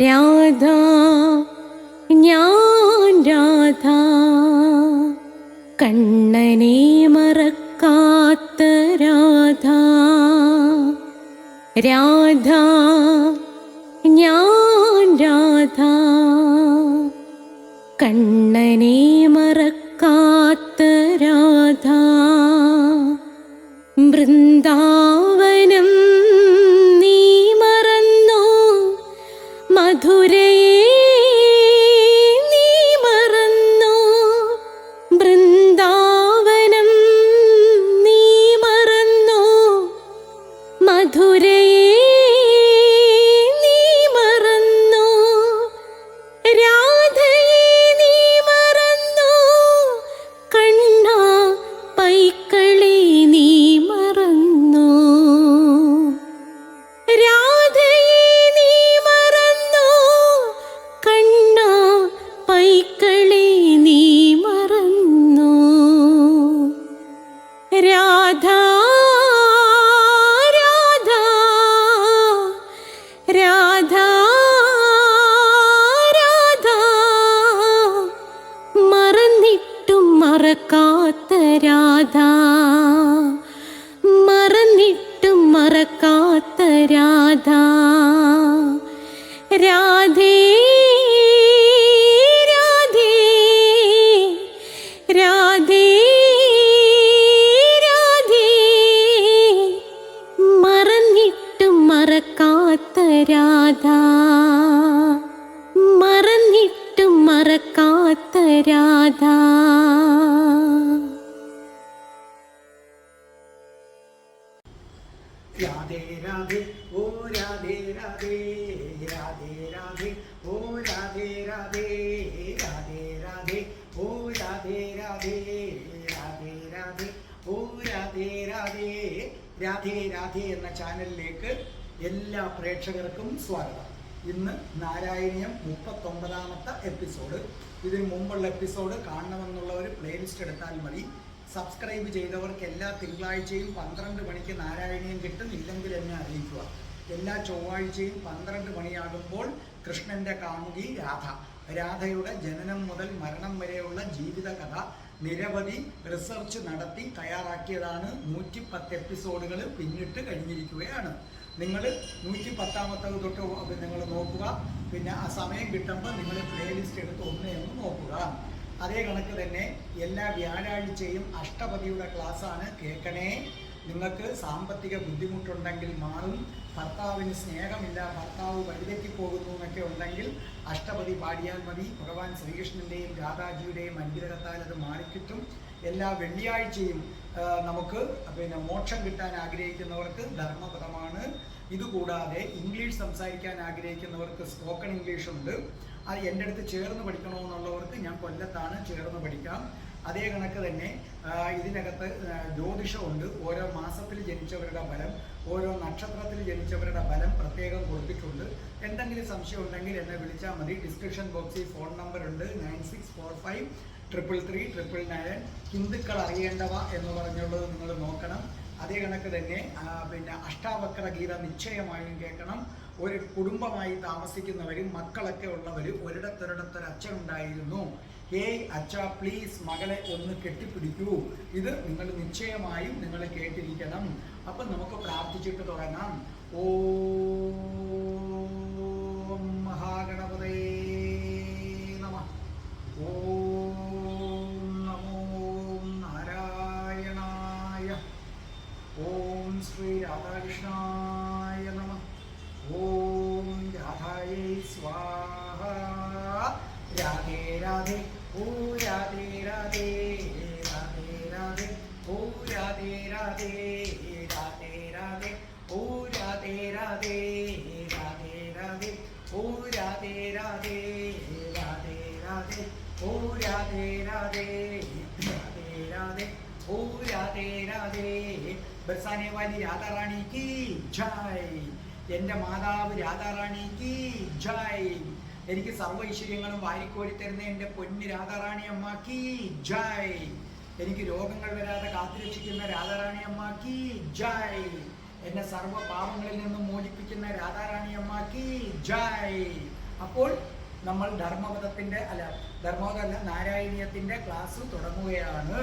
രാധ ഞാൻ രാധ കണ്ണനെ മറക്കാത്ത രാധ. രാധ ഞാൻ രാധ കണ്ണനെ മറക്കാത്ത രാധ. വൃന്ദാവനം നീ മറന്നോ, മധുരയെ നീ മറന്നോ. വൃന്ദാവനം നീ മറന്നോ, മധുരയെ നീ മറന്നോ. രാധയെ നീ മറന്നോ, കണ്ണാ പൈക്കളെ നീ മറന്നോ. രാധയെ നീ മറന്നോ, കണ്ണാ പൈക്കളെ നീ മറന്നോ. രാധ രാധ രാധ രാധ മറന്നിട്ടും മറക്കാത്ത രാധ. മറന്നിട്ടും മറക്കാത്ത രാധ. രാധേ രാധേ രാധേ രാധേ മറന്നിട്ടും മറക്കാത്ത രാധ. മറന്നിട്ടും മറക്കാത്ത രാധ. രാധേ രാധേ ഓ രാധേ രാധേ രാധേ രാധേ ഓ രാധേ രാധേ രാധേ രാധേ ഓ രാധേ രാധേ രാധേ രാധേ ഓ രാധേ രാധേ. രാധേ രാധേ എന്ന ചാനലിലേക്ക് എല്ലാ പ്രേക്ഷകർക്കും സ്വാഗതം. ഇന്ന് നാരായണീയം 39ാമത്തെ എപ്പിസോഡ്. ഇതിന് മുമ്പുള്ള എപ്പിസോഡ് കാണണമെന്നുള്ളവർ പ്ലേലിസ്റ്റ് എടുത്താൽ മതി. സബ്സ്ക്രൈബ് ചെയ്തവർക്ക് എല്ലാ തിങ്കളാഴ്ചയും 12 മണിക്ക് നാരായണീയം കിട്ടും. ഇല്ലെങ്കിൽ എന്നെ അറിയിക്കുക. എല്ലാ ചൊവ്വാഴ്ചയും 12 മണിയാകുമ്പോൾ കൃഷ്ണന്റെ കാമുകി രാധ. രാധയുടെ ജനനം മുതൽ മരണം വരെയുള്ള ജീവിത കഥ നിരവധി റിസർച്ച് നടത്തി തയ്യാറാക്കിയതാണ്. 110 എപ്പിസോഡുകൾ പിന്നിട്ട് കഴിഞ്ഞിരിക്കുകയാണ്. നിങ്ങൾ 110ാമത്തത് തൊട്ട് നിങ്ങൾ നോക്കുക. പിന്നെ ആ സമയം കിട്ടുമ്പോൾ നിങ്ങൾ പ്ലേലിസ്റ്റ് എടുത്ത് ഒന്ന് നോക്കുക. അതേ കണക്ക് തന്നെ എല്ലാ വ്യാഴാഴ്ചയും അഷ്ടപതിയുടെ ക്ലാസ്സാണ്. കേൾക്കണേ. നിങ്ങൾക്ക് സാമ്പത്തിക ബുദ്ധിമുട്ടുണ്ടെങ്കിൽ മാറും. ഭർത്താവിന് സ്നേഹമില്ല, ഭർത്താവ് വഴിതെറ്റി പോകുന്നു എന്നൊക്കെ ഉണ്ടെങ്കിൽ അഷ്ടപതി പാടിയാൽ മതി. ഭഗവാൻ ശ്രീകൃഷ്ണൻ്റെയും രാധാജിയുടെയും അനുഗ്രഹത്താൽ അത് മാറിക്കിട്ടും. എല്ലാ വെള്ളിയാഴ്ചയും നമുക്ക് മോക്ഷം കിട്ടാൻ ആഗ്രഹിക്കുന്നവർക്ക് ധർമ്മപദമാണ്. ഇതുകൂടാതെ ഇംഗ്ലീഷ് സംസാരിക്കാൻ ആഗ്രഹിക്കുന്നവർക്ക് സ്പോക്കൺ ഇംഗ്ലീഷ് ഉണ്ട്. അത് എൻ്റെ അടുത്ത് ചേർന്ന് പഠിക്കണമെന്നുള്ളവർക്ക് ഞാൻ കൊല്ലത്താണ്, ചേർന്ന് പഠിക്കാം. അതേ കണക്ക് തന്നെ ഇതിനകത്ത് ജ്യോതിഷമുണ്ട്. ഓരോ മാസത്തിൽ ജനിച്ചവരുടെ ഫലം, ഓരോ നക്ഷത്രത്തിൽ ജനിച്ചവരുടെ ഫലം പ്രത്യേകം കൊടുത്തിട്ടുണ്ട്. എന്തെങ്കിലും സംശയം ഉണ്ടെങ്കിൽ എന്നെ വിളിച്ചാൽ മതി. ഡിസ്ക്രിപ്ഷൻ ബോക്സിൽ ഫോൺ നമ്പർ ഉണ്ട് 9645333999. ഹിന്ദുക്കൾ അറിയേണ്ടവ എന്ന് പറഞ്ഞുള്ളത് നിങ്ങൾ നോക്കണം. അതേ കണക്ക് തന്നെ അഷ്ടാവക്ര ഗീത നിശ്ചയമായും കേൾക്കണം. ഒരു കുടുംബമായി താമസിക്കുന്നവരും മക്കളൊക്കെ ഉള്ളവരും ഒരിടത്തൊരിടത്തൊരു അച്ഛനുണ്ടായിരുന്നു. ഹേയ് അച്ഛ പ്ലീസ് മകളെ ഒന്ന് കെട്ടിപ്പിടിക്കൂ. ഇത് നിങ്ങൾ നിശ്ചയമായും നിങ്ങൾ കേട്ടിരിക്കണം. അപ്പം നമുക്ക് പ്രാർത്ഥിച്ചിട്ട് തുടങ്ങാം. ഓം മഹാഗണപതേ നമഃ. ഓം നമോ നാരായണായ. ഓം ശ്രീ രാധാകൃഷ്ണായ നമഃ. ഓം രാധായേ സ്വാഹ. രാധേ രാധേ ഓ രാധേ രാധേ രാധേ രാധേ ഓ രാധേ രാധേ രാധേ രാധേ ഓ രാധേ രാധേ രാധേ രാധേ ഓ രാധേ രാധേ രാധേ രാധേ ഓ രാധേ രാധേ രാധേ രാധേ ഓ രാധേ രാധേ. ബർസാനെ വാലി രാധാറാണി കി ജയ്. എൻ്റെ മാതാവ് രാധാറാണി കി ജയ്. എനിക്ക് സർവ്വ ഐശ്വര്യങ്ങളും വാരിക്കോരി തരുന്ന എൻ്റെ പൊന്ന് രാധാറാണി അമ്മക്ക് ജയ്. എനിക്ക് രോഗങ്ങൾ വരാതെ കാത്തുരക്ഷിക്കുന്ന രാധാറാണി അമ്മക്ക് ജയ്. എന്നെ സർവ്വ പാപങ്ങളിൽ നിന്നും മോചിപ്പിക്കുന്ന രാധാറാണി അമ്മക്ക് ജയ്. അപ്പോൾ നമ്മൾ ധർമ്മപദമല്ല നാരായണീയത്തിൻ്റെ ക്ലാസ് തുടങ്ങുകയാണ്.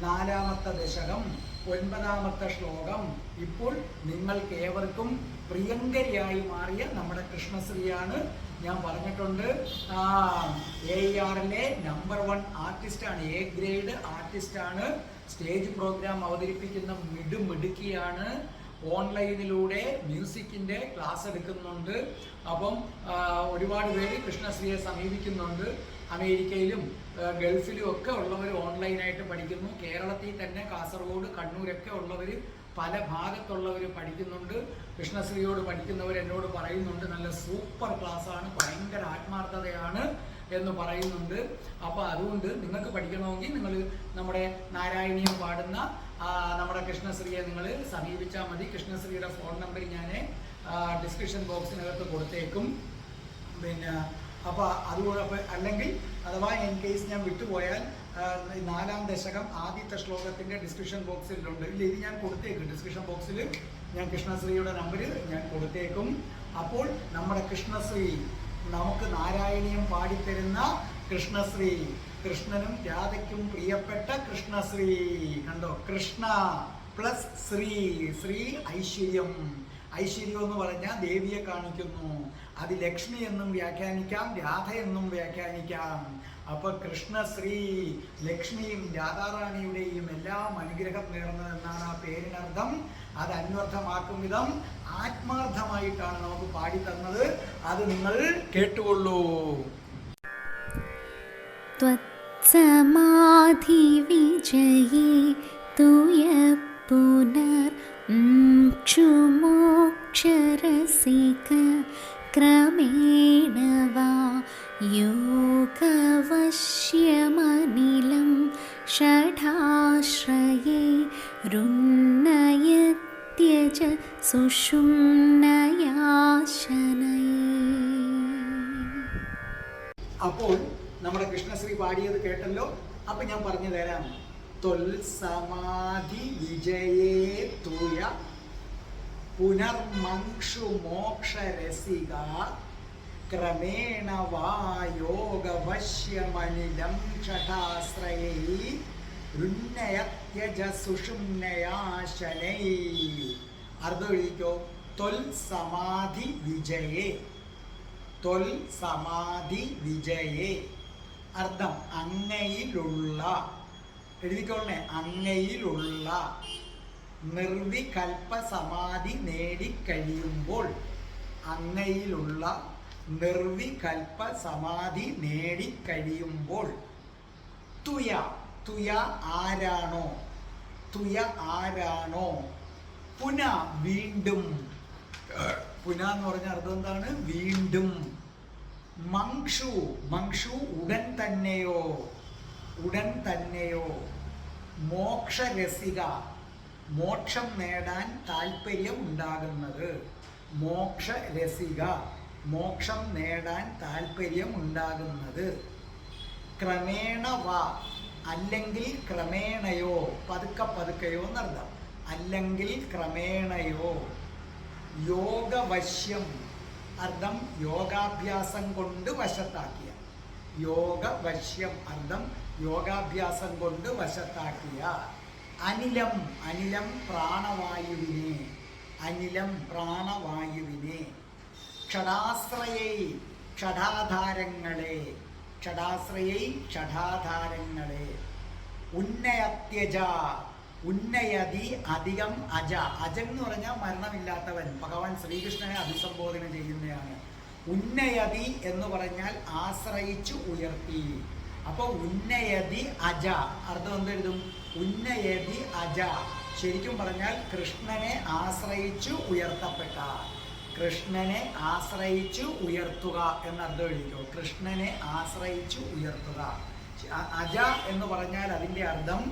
4-ാമത്തെ ദശകം 9-ാമത്തെ ശ്ലോകം. ഇപ്പോൾ നിങ്ങൾക്ക് ഏവർക്കും പ്രിയങ്കരിയായി മാറിയ നമ്മുടെ കൃഷ്ണശ്രീയാണ്. ഞാൻ പറഞ്ഞിട്ടുണ്ട്, AERലെ നമ്പർ 1 ആർട്ടിസ്റ്റാണ്, A ഗ്രേഡ് ആർട്ടിസ്റ്റാണ്. സ്റ്റേജ് പ്രോഗ്രാം അവതരിപ്പിക്കുന്ന മിടുക്കിയാണ്. ഓൺലൈനിലൂടെ മ്യൂസിക്കിൻ്റെ ക്ലാസ് എടുക്കുന്നുണ്ട്. അപ്പം ഒരുപാട് പേര് കൃഷ്ണശ്രീയെ സമീപിക്കുന്നുണ്ട്. അമേരിക്കയിലും ഗൾഫിലും ഒക്കെ ഉള്ളവർ ഓൺലൈനായിട്ട് പഠിക്കുന്നു. കേരളത്തിൽ തന്നെ കാസർഗോഡ്, കണ്ണൂരൊക്കെ ഉള്ളവർ, പല ഭാഗത്തുള്ളവർ പഠിക്കുന്നുണ്ട്. കൃഷ്ണശ്രീയോട് പഠിക്കുന്നവർ എന്നോട് പറയുന്നുണ്ട്, നല്ല സൂപ്പർ ക്ലാസ്സാണ്, ഭയങ്കര ആത്മാർത്ഥതയാണ് എന്ന് പറയുന്നുണ്ട്. അപ്പോൾ അതുകൊണ്ട് നിങ്ങൾക്ക് പഠിക്കണമെങ്കിൽ നിങ്ങൾ നമ്മുടെ നാരായണീയം പാടുന്ന നമ്മുടെ കൃഷ്ണശ്രീയെ നിങ്ങൾ സമീപിച്ചാൽ മതി. കൃഷ്ണശ്രീയുടെ ഫോൺ നമ്പർ ഞാൻ ഡിസ്ക്രിപ്ഷൻ ബോക്സിനകത്ത് കൊടുത്തേക്കും. പിന്നെ അപ്പോൾ അതുകൂടെ അല്ലെങ്കിൽ അഥവാ ഇൻ കേസ് ഞാൻ വിട്ടുപോയാൽ 4-ാം ദശകം ആദ്യത്തെ ശ്ലോകത്തിൻ്റെ ഡിസ്ക്രിപ്ഷൻ ബോക്സിലുണ്ട്. ഇല്ല, ഇത് ഞാൻ കൊടുത്തേക്കും. ഡിസ്ക്രിപ്ഷൻ ബോക്സിൽ ഞാൻ കൃഷ്ണശ്രീയുടെ നമ്പർ ഞാൻ കൊടുത്തേക്കും. അപ്പോൾ നമ്മുടെ കൃഷ്ണശ്രീ, നമുക്ക് നാരായണീയം പാടിത്തരുന്ന കൃഷ്ണശ്രീ, കൃഷ്ണനും രാധയ്ക്കും പ്രിയപ്പെട്ട കൃഷ്ണശ്രീ. കണ്ടോ, കൃഷ്ണ പ്ലസ് ശ്രീ, ശ്രീ ഐശ്വര്യം. ഐശ്വര്യം എന്ന് പറഞ്ഞാൽ ദേവിയെ കാണിക്കുന്നു. അത് ലക്ഷ്മി എന്നും വ്യാഖ്യാനിക്കാം, രാധ എന്നും വ്യാഖ്യാനിക്കാം. അപ്പൊ കൃഷ്ണശ്രീ ലക്ഷ്മിയും രാധാറാണിയുടെയും എല്ലാം അനുഗ്രഹം നേർന്നതെന്നാണ് ആ പേരിനർത്ഥം. അത് അന്വർത്ഥമാക്കും വിധം ആത്മാർത്ഥമായിട്ടാണ് നമുക്ക് പാടിത്തന്നത്. അത് നിങ്ങൾ കേട്ടുകൊള്ളൂ. സമാധി വിജയേ തുയ പുനർ ക്ഷുമോക്ഷരസിക ക്രമേണ വാ യോഗവശ്യമനിലം ഷഠാശ്രയേ രുന്നയത്യജ സുഷുമ്നയാശനൈ. അപ്പോൾ നമ്മുടെ കൃഷ്ണശ്രീ പാടിയത് കേട്ടല്ലോ. അപ്പൊ ഞാൻ പറഞ്ഞു തരാം. തൊൽസമാധി വിജയേ തുയ പുനർമക്ഷു മോക്ഷരസിക ക്രമേണ വാ യോഗവശ്യമനിലം ഷഠാശ്രയൈ രുന്നയത്യജ സുഷുമ്നയാശനൈ. അർത്ഥം എഴുതിക്കോ. തൊൽ സമാധി വിജയേ, തൊൽ സമാധി വിജയേ. അർത്ഥം അങ്ങയിലുള്ള, എഴുതിക്കോളേ, അങ്ങയിലുള്ള നിർവികൽപ്പ സമാധി നേടിക്കഴിയുമ്പോൾ, അങ്ങയിലുള്ള നിർവികൽപ്പ സമാധി നേടിക്കഴിയുമ്പോൾ, തുയ, തുയ ആരാണോ, തുയ ആരാണോ, പുന വീണ്ടും, പുന എന്ന് പറഞ്ഞ അർത്ഥം എന്താണ്? വീണ്ടും. മങ്ഷു, മങ്ഷു ഉടൻ തന്നെയോ, ഉടൻ തന്നെയോ. മോക്ഷരസിക, മോക്ഷം നേടാൻ താല്പര്യം ഉണ്ടാകുന്നത്. മോക്ഷരസിക, മോക്ഷം നേടാൻ താല്പര്യം ഉണ്ടാകുന്നത്. ക്രമേണ വാ, അല്ലെങ്കിൽ ക്രമേണയോ, പതുക്കെ പതുക്കെയോ എന്നർത്ഥം. അല്ലെങ്കിൽ ക്രമേണയോ. യോഗവശ്യം, അർത്ഥം യോഗാഭ്യാസം കൊണ്ട് വശത്താക്കിയ. യോഗവശ്യം അർത്ഥം യോഗാഭ്യാസം കൊണ്ട് വശത്താക്കിയ. അനിലം, അനിലം പ്രാണവായുവിനെ, അനിലം പ്രാണവായുവിനെ. ക്ഷടാശ്രയൈ, ക്ഷടാധാരങ്ങളെ, ക്ഷടാശ്രയൈ ക്ഷടാധാരങ്ങളെ. ഉന്നയത്യജ, ഉന്നയതി അധികം അജ. അജൻ എന്ന് പറഞ്ഞാൽ മരണമില്ലാത്തവൻ, ഭഗവാൻ ശ്രീകൃഷ്ണനെ അഭിസംബോധന ചെയ്യുന്നതാണ്. ഉന്നയതി എന്ന് പറഞ്ഞാൽ ആശ്രയിച്ചു ഉയർത്തി. അപ്പൊ ഉന്നയതി അജ, അർത്ഥം എന്തെഴുതും? ഉന്നയതി അജ. ശരിക്കും പറഞ്ഞാൽ കൃഷ്ണനെ ആശ്രയിച്ചു ഉയർത്തപ്പെട്ട, കൃഷ്ണനെ ആശ്രയിച്ചു ഉയർത്തുക എന്നർത്ഥം എഴുതിക്കോ. കൃഷ്ണനെ ആശ്രയിച്ചു ഉയർത്തുക. അജ എന്ന് പറഞ്ഞാൽ അതിൻ്റെ അർത്ഥം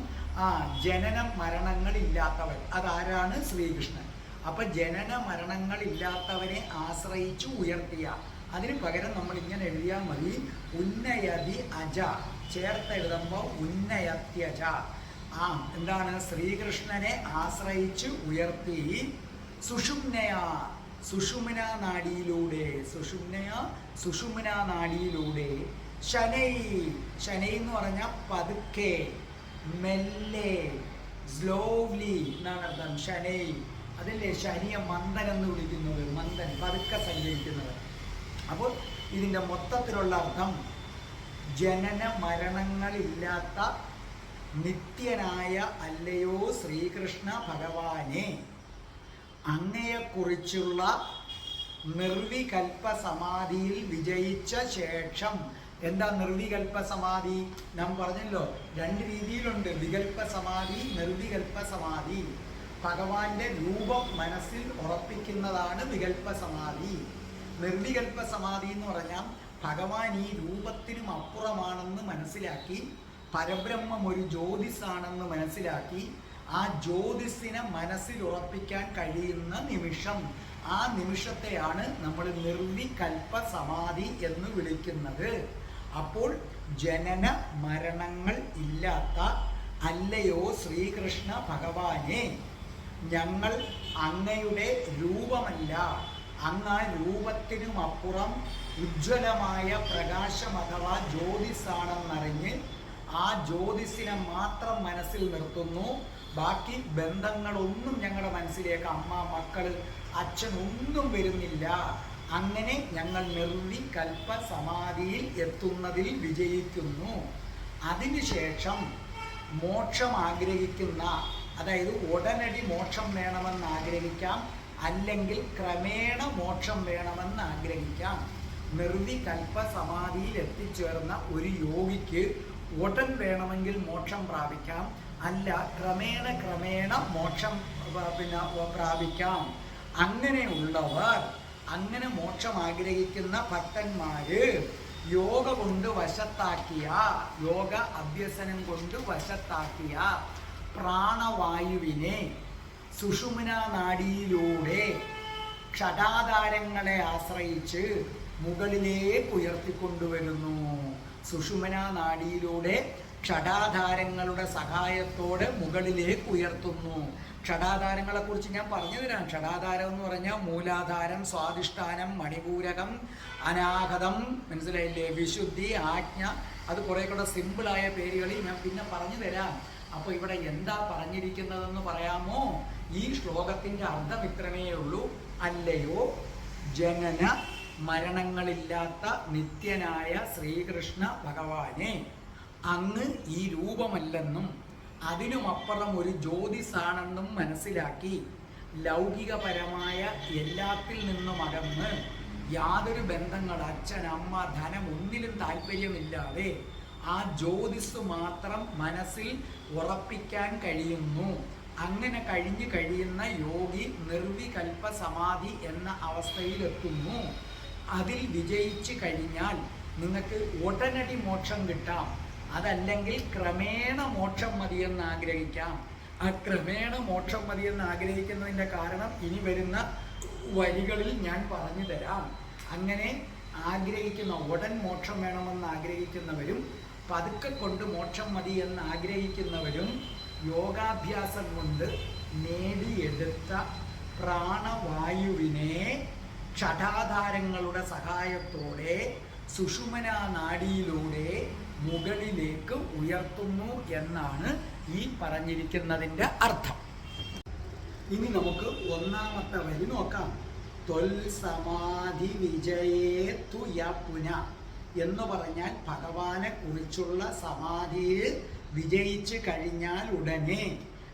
ജനന മരണങ്ങളില്ലാത്തവൻ. അതാരാണ്? ശ്രീകൃഷ്ണൻ. അപ്പൊ ജനന മരണങ്ങളില്ലാത്തവനെ ആശ്രയിച്ചു ഉയർത്തിയ. അതിന് പകരം നമ്മൾ ഇങ്ങനെ എഴുതിയാൽ മതി, ഉന്നയതി അജ. ചേർത്തെഴുതുമ്പോൾ ഉന്നയത്യജ. എന്താണ്? ശ്രീകൃഷ്ണനെ ആശ്രയിച്ചു ഉയർത്തി സുഷുമ്നയ, സുഷുമ്ന നാഡിയിലൂടെ, സുഷുമ്ന നാഡിയിലൂടെ ശനൈ എന്ന് പറഞ്ഞാൽ പതുക്കെ, മെല്ലെ, സ്ലോലി എന്നാണ് അർത്ഥം. ശനൈ അതല്ലേ ശനിയെ മന്ദൻ എന്ന് വിളിക്കുന്നത്, മന്ദൻ പതുക്കെ സഞ്ചരിക്കുന്നത്. അപ്പോൾ ഇതിൻ്റെ മൊത്തത്തിലുള്ള അർത്ഥം ജനന മരണങ്ങളില്ലാത്ത നിത്യനായ അല്ലയോ ശ്രീകൃഷ്ണ ഭഗവാനെ, അങ്ങയെക്കുറിച്ചുള്ള നിർവികൽപ്പ സമാധിയിൽ വിജയിച്ച ശേഷം. എന്താ നിർവികൽപ്പ സമാധി? നാം പറഞ്ഞല്ലോ 2 രീതിയിലുണ്ട്, വികൽപ്പ സമാധി, നിർവികൽപ്പ സമാധി. ഭഗവാന്റെ രൂപം മനസ്സിൽ ഉറപ്പിക്കുന്നതാണ് വികൽപ്പ സമാധി. നിർവികൽപ്പ സമാധി എന്ന് പറഞ്ഞാൽ ഭഗവാൻ ഈ രൂപത്തിനും അപ്പുറമാണെന്ന് മനസ്സിലാക്കി, പരബ്രഹ്മം ഒരു ജ്യോതിസാണെന്ന് മനസ്സിലാക്കി, ആ ജ്യോതിസിനെ മനസ്സിൽ ഉറപ്പിക്കാൻ കഴിയുന്ന നിമിഷം, ആ നിമിഷത്തെയാണ് നമ്മൾ നിർവികൽപ്പ സമാധി എന്ന് വിളിക്കുന്നത്. അപ്പോൾ ജനന മരണങ്ങൾ ഇല്ലാത്ത അല്ലയോ ശ്രീകൃഷ്ണ ഭഗവാനെ, ഞങ്ങൾ അങ്ങയുടെ രൂപമല്ല, അങ്ങ് ആ രൂപത്തിനും അപ്പുറം ഉജ്ജ്വലമായ പ്രകാശം അഥവാ ജ്യോതിസാണെന്നറിഞ്ഞ് ആ ജ്യോതിസിനെ മാത്രം മനസ്സിൽ നിർത്തുന്നു. ബാക്കി ബന്ധങ്ങളൊന്നും ഞങ്ങളുടെ മനസ്സിലേക്ക്, അമ്മ, മക്കൾ, അച്ഛൻ ഒന്നും വരുന്നില്ല. അങ്ങനെ ഞങ്ങൾ നിർവികൽപ്പ സമാധിയിൽ എത്തുന്നതിൽ വിജയിക്കുന്നു. അതിനുശേഷം മോക്ഷം ആഗ്രഹിക്കുന്ന, അതായത് ഉടനടി മോക്ഷം വേണമെന്ന് ആഗ്രഹിക്കാം, അല്ലെങ്കിൽ ക്രമേണ മോക്ഷം വേണമെന്ന് ആഗ്രഹിക്കാം. നിർവികൽപ്പ സമാധിയിൽ എത്തിച്ചേർന്ന ഒരു യോഗിക്ക് ഉടൻ വേണമെങ്കിൽ മോക്ഷം പ്രാപിക്കാം, അല്ല ക്രമേണ മോക്ഷം പ്രാപിക്കാം. അങ്ങനെയുള്ളവർ, അങ്ങനെ മോക്ഷം ആഗ്രഹിക്കുന്ന ഭക്തന്മാര് യോഗ കൊണ്ട് വശത്താക്കിയ, യോഗ അഭ്യസനം കൊണ്ട് വശത്താക്കിയ പ്രാണവായുവിനെ സുഷുമ്ന നാഡിയിലൂടെ ക്ഷടാധാരങ്ങളെ ആശ്രയിച്ച് മുകളിലേക്ക് ഉയർത്തിക്കൊണ്ടുവരുന്നു. സുഷുമ്ന നാഡിയിലൂടെ ക്ഷടാധാരങ്ങളുടെ സഹായത്തോടെ മുകളിലേക്ക് ഉയർത്തുന്നു. ക്ഷടാധാരങ്ങളെക്കുറിച്ച് ഞാൻ പറഞ്ഞു തരാം. ക്ഷടാധാരം എന്ന് പറഞ്ഞാൽ മൂലാധാരം, സ്വാധിഷ്ഠാനം, മണിപൂരകം, അനാഹതം, മനസ്സിലായില്ലേ, വിശുദ്ധി, ആജ്ഞ, അത് കുറേ കൂടെ സിമ്പിളായ പേരുകളിൽ ഞാൻ പിന്നെ പറഞ്ഞു തരാം. അപ്പോൾ ഇവിടെ എന്താ പറഞ്ഞിരിക്കുന്നതെന്ന് പറയാമോ? ഈ ശ്ലോകത്തിൻ്റെ അർത്ഥം ഇത്രമേ ഉള്ളൂ. അല്ലയോ ജനന മരണങ്ങളില്ലാത്ത നിത്യനായ ശ്രീകൃഷ്ണ ഭഗവാനെ, അങ്ങ് ഈ രൂപമല്ലെന്നും അതിനുമപ്പുറം ഒരു ജ്യോതിസാണെന്നും മനസ്സിലാക്കി ലൗകികപരമായ എല്ലാത്തിൽ നിന്നും അകന്ന് യാതൊരു ബന്ധങ്ങൾ, അച്ഛൻ, അമ്മ, ധനം ഒന്നിലും താല്പര്യമില്ലാതെ ആ ജ്യോതിസ് മാത്രം മനസ്സിൽ ഉറപ്പിക്കാൻ കഴിയുന്നു. അങ്ങനെ കഴിയുന്ന യോഗി നിർവികൽപ്പ സമാധി എന്ന അവസ്ഥയിലെത്തുന്നു. അതിൽ വിജയിച്ചു കഴിഞ്ഞാൽ നിങ്ങൾക്ക് ഉടനടി മോക്ഷം കിട്ടാം, അതല്ലെങ്കിൽ ക്രമേണ മോക്ഷം മതിയെന്ന് ആഗ്രഹിക്കാം. ആ ക്രമേണ മോക്ഷം മതിയെന്ന് ആഗ്രഹിക്കുന്നതിൻ്റെ കാരണം ഇനി വരുന്ന വരികളിൽ ഞാൻ പറഞ്ഞു തരാം. അങ്ങനെ ആഗ്രഹിക്കുന്ന, ഉടൻ മോക്ഷം വേണമെന്ന് ആഗ്രഹിക്കുന്നവരും പതുക്കെ കൊണ്ട് മോക്ഷം മതി എന്ന് ആഗ്രഹിക്കുന്നവരും യോഗാഭ്യാസം കൊണ്ട് നേടിയെടുത്ത പ്രാണവായുവിനെ ക്ഷടാധാരങ്ങളുടെ സഹായത്തോടെ സുഷുമ്ന നാഡിയിലൂടെ മുകളിലേക്ക് ഉയർത്തുന്നു എന്നാണ് ഈ പറഞ്ഞിരിക്കുന്നതിൻ്റെ അർത്ഥം. ഇനി നമുക്ക് ഒന്നാമത്തെ വരി നോക്കാം. ത്വൽ സമാധി വിജയേ തുയ പുന എന്ന് പറഞ്ഞാൽ ഭഗവാനെ കുറിച്ചുള്ള സമാധിയിൽ വിജയിച്ച് കഴിഞ്ഞാൽ ഉടനെ,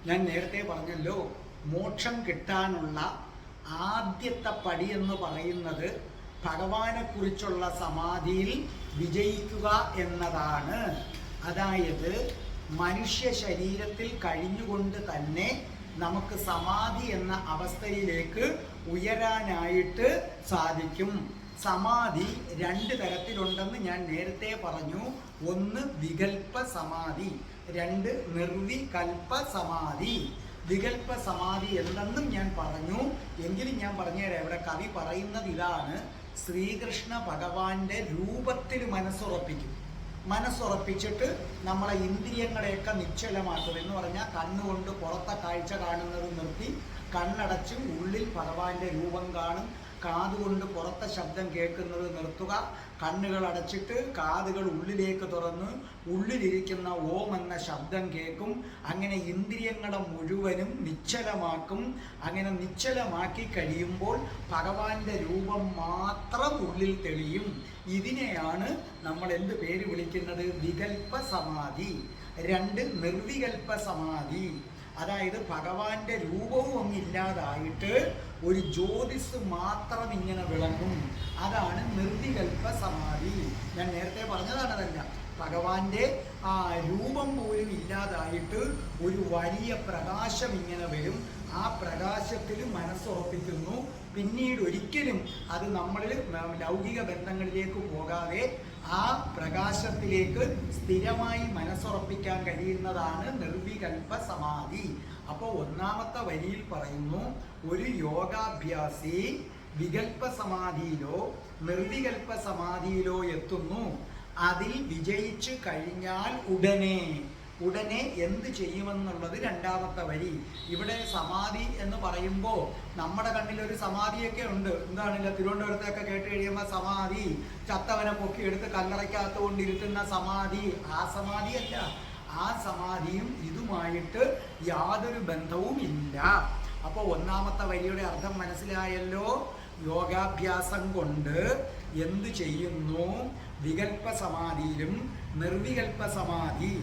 ഞാൻ നേരത്തെ പറഞ്ഞല്ലോ, മോക്ഷം കിട്ടാനുള്ള ആദ്യത്തെ പടി എന്ന് പറയുന്നത് ഭഗവാനെക്കുറിച്ചുള്ള സമാധിയിൽ വിജയിക്കുക എന്നതാണ്. അതായത് മനുഷ്യ ശരീരത്തിൽ കഴിഞ്ഞുകൊണ്ട് തന്നെ നമുക്ക് സമാധി എന്ന അവസ്ഥയിലേക്ക് ഉയരാനായിട്ട് സാധിക്കും. സമാധി 2 തരത്തിലുണ്ടെന്ന് ഞാൻ നേരത്തെ പറഞ്ഞു. ഒന്ന് വികൽപ്പ സമാധി, 2 നിർവികൽപ്പ സമാധി. വികൽപ്പ സമാധി എന്തെന്നും ഞാൻ പറഞ്ഞു. എങ്കിലും ഞാൻ പറഞ്ഞുതരാം. ഇവിടെ കവി പറയുന്നത് ഇതാണ്: ശ്രീകൃഷ്ണ ഭഗവാന്റെ രൂപത്തിൽ മനസ്സുറപ്പിച്ചിട്ട് നമ്മളെ ഇന്ദ്രിയങ്ങളെയൊക്കെ നിശ്ചലമാക്കും. എന്ന് പറഞ്ഞാൽ കണ്ണുകൊണ്ട് പുറത്തെ കാഴ്ച കാണുന്നത് നിർത്തി കണ്ണടച്ച് ഉള്ളിൽ ഭഗവാന്റെ രൂപം കാണും. കാതുകൊണ്ട് പുറത്തെ ശബ്ദം കേൾക്കുന്നത് നിർത്തുക. കണ്ണുകൾ അടച്ചിട്ട് കാതുകൾ ഉള്ളിലേക്ക് തുറന്ന് ഉള്ളിലിരിക്കുന്ന ഓം എന്ന ശബ്ദം കേൾക്കും. അങ്ങനെ ഇന്ദ്രിയങ്ങളെ മുഴുവനും നിശ്ചലമാക്കും. അങ്ങനെ നിശ്ചലമാക്കി കഴിയുമ്പോൾ ഭഗവാന്റെ രൂപം മാത്രം ഉള്ളിൽ തെളിയും. ഇതിനെയാണ് നമ്മൾ എന്ത് പേര് വിളിക്കുന്നത്? വികൽപ്പ സമാധി. 2 നിർവികൽപ്പ സമാധി. അതായത് ഭഗവാന്റെ രൂപവും ഒന്നില്ലാതായിട്ട് ഒരു ജ്യോതിസ് മാത്രം ഇങ്ങനെ വിളങ്ങും. അതാണ് നിർവികൽപ്പ സമാധി. ഞാൻ നേരത്തെ പറഞ്ഞതാണ് അതല്ല, ഭഗവാന്റെ ആ രൂപം പോലും ഇല്ലാതായിട്ട് ഒരു വലിയ പ്രകാശം ഇങ്ങനെ വരും. ആ പ്രകാശത്തിൽ മനസ്സുറപ്പിക്കുന്നു. പിന്നീട് ഒരിക്കലും അത് നമ്മളിൽ ലൗകിക ബന്ധങ്ങളിലേക്ക് പോകാതെ ആ പ്രകാശത്തിലേക്ക് സ്ഥിരമായി മനസ്സുറപ്പിക്കാൻ കഴിയുന്നതാണ് നിർവികൽപ്പ സമാധി. അപ്പോൾ ഒന്നാമത്തെ വരിയിൽ പറയുന്നു, ഒരു യോഗാഭ്യാസി വികൽപ്പ സമാധിയിലോ നിർവികൽപ്പ സമാധിയിലോ എത്തുന്നു. അതിൽ വിജയിച്ചു കഴിഞ്ഞാൽ ഉടനെ എന്ത് ചെയ്യുമെന്നുള്ളത് രണ്ടാമത്തെ വരി. ഇവിടെ സമാധി എന്ന് പറയുമ്പോൾ നമ്മുടെ കണ്ണിലൊരു സമാധിയൊക്കെ ഉണ്ട്. എന്താണില്ല, തിരുവനന്തപുരത്തൊക്കെ കേട്ട് കഴിയുമ്പോൾ സമാധി, ചത്തവനെ പൊക്കിയെടുത്ത് കല്ലറയ്ക്കകത്ത് കൊണ്ടിരുത്തുന്ന സമാധി. ആ സമാധിയല്ല. ആ സമാധിയും ഇതുമായിട്ട് യാതൊരു ബന്ധവും ഇല്ല. അപ്പോൾ ഒന്നാമത്തെ വരിയുടെ അർത്ഥം മനസ്സിലായല്ലോ. യോഗാഭ്യാസം കൊണ്ട് എന്ത് ചെയ്യുന്നു? വികൽപ്പ സമാധിയിലും നിർവികൽപ്പ സമാധി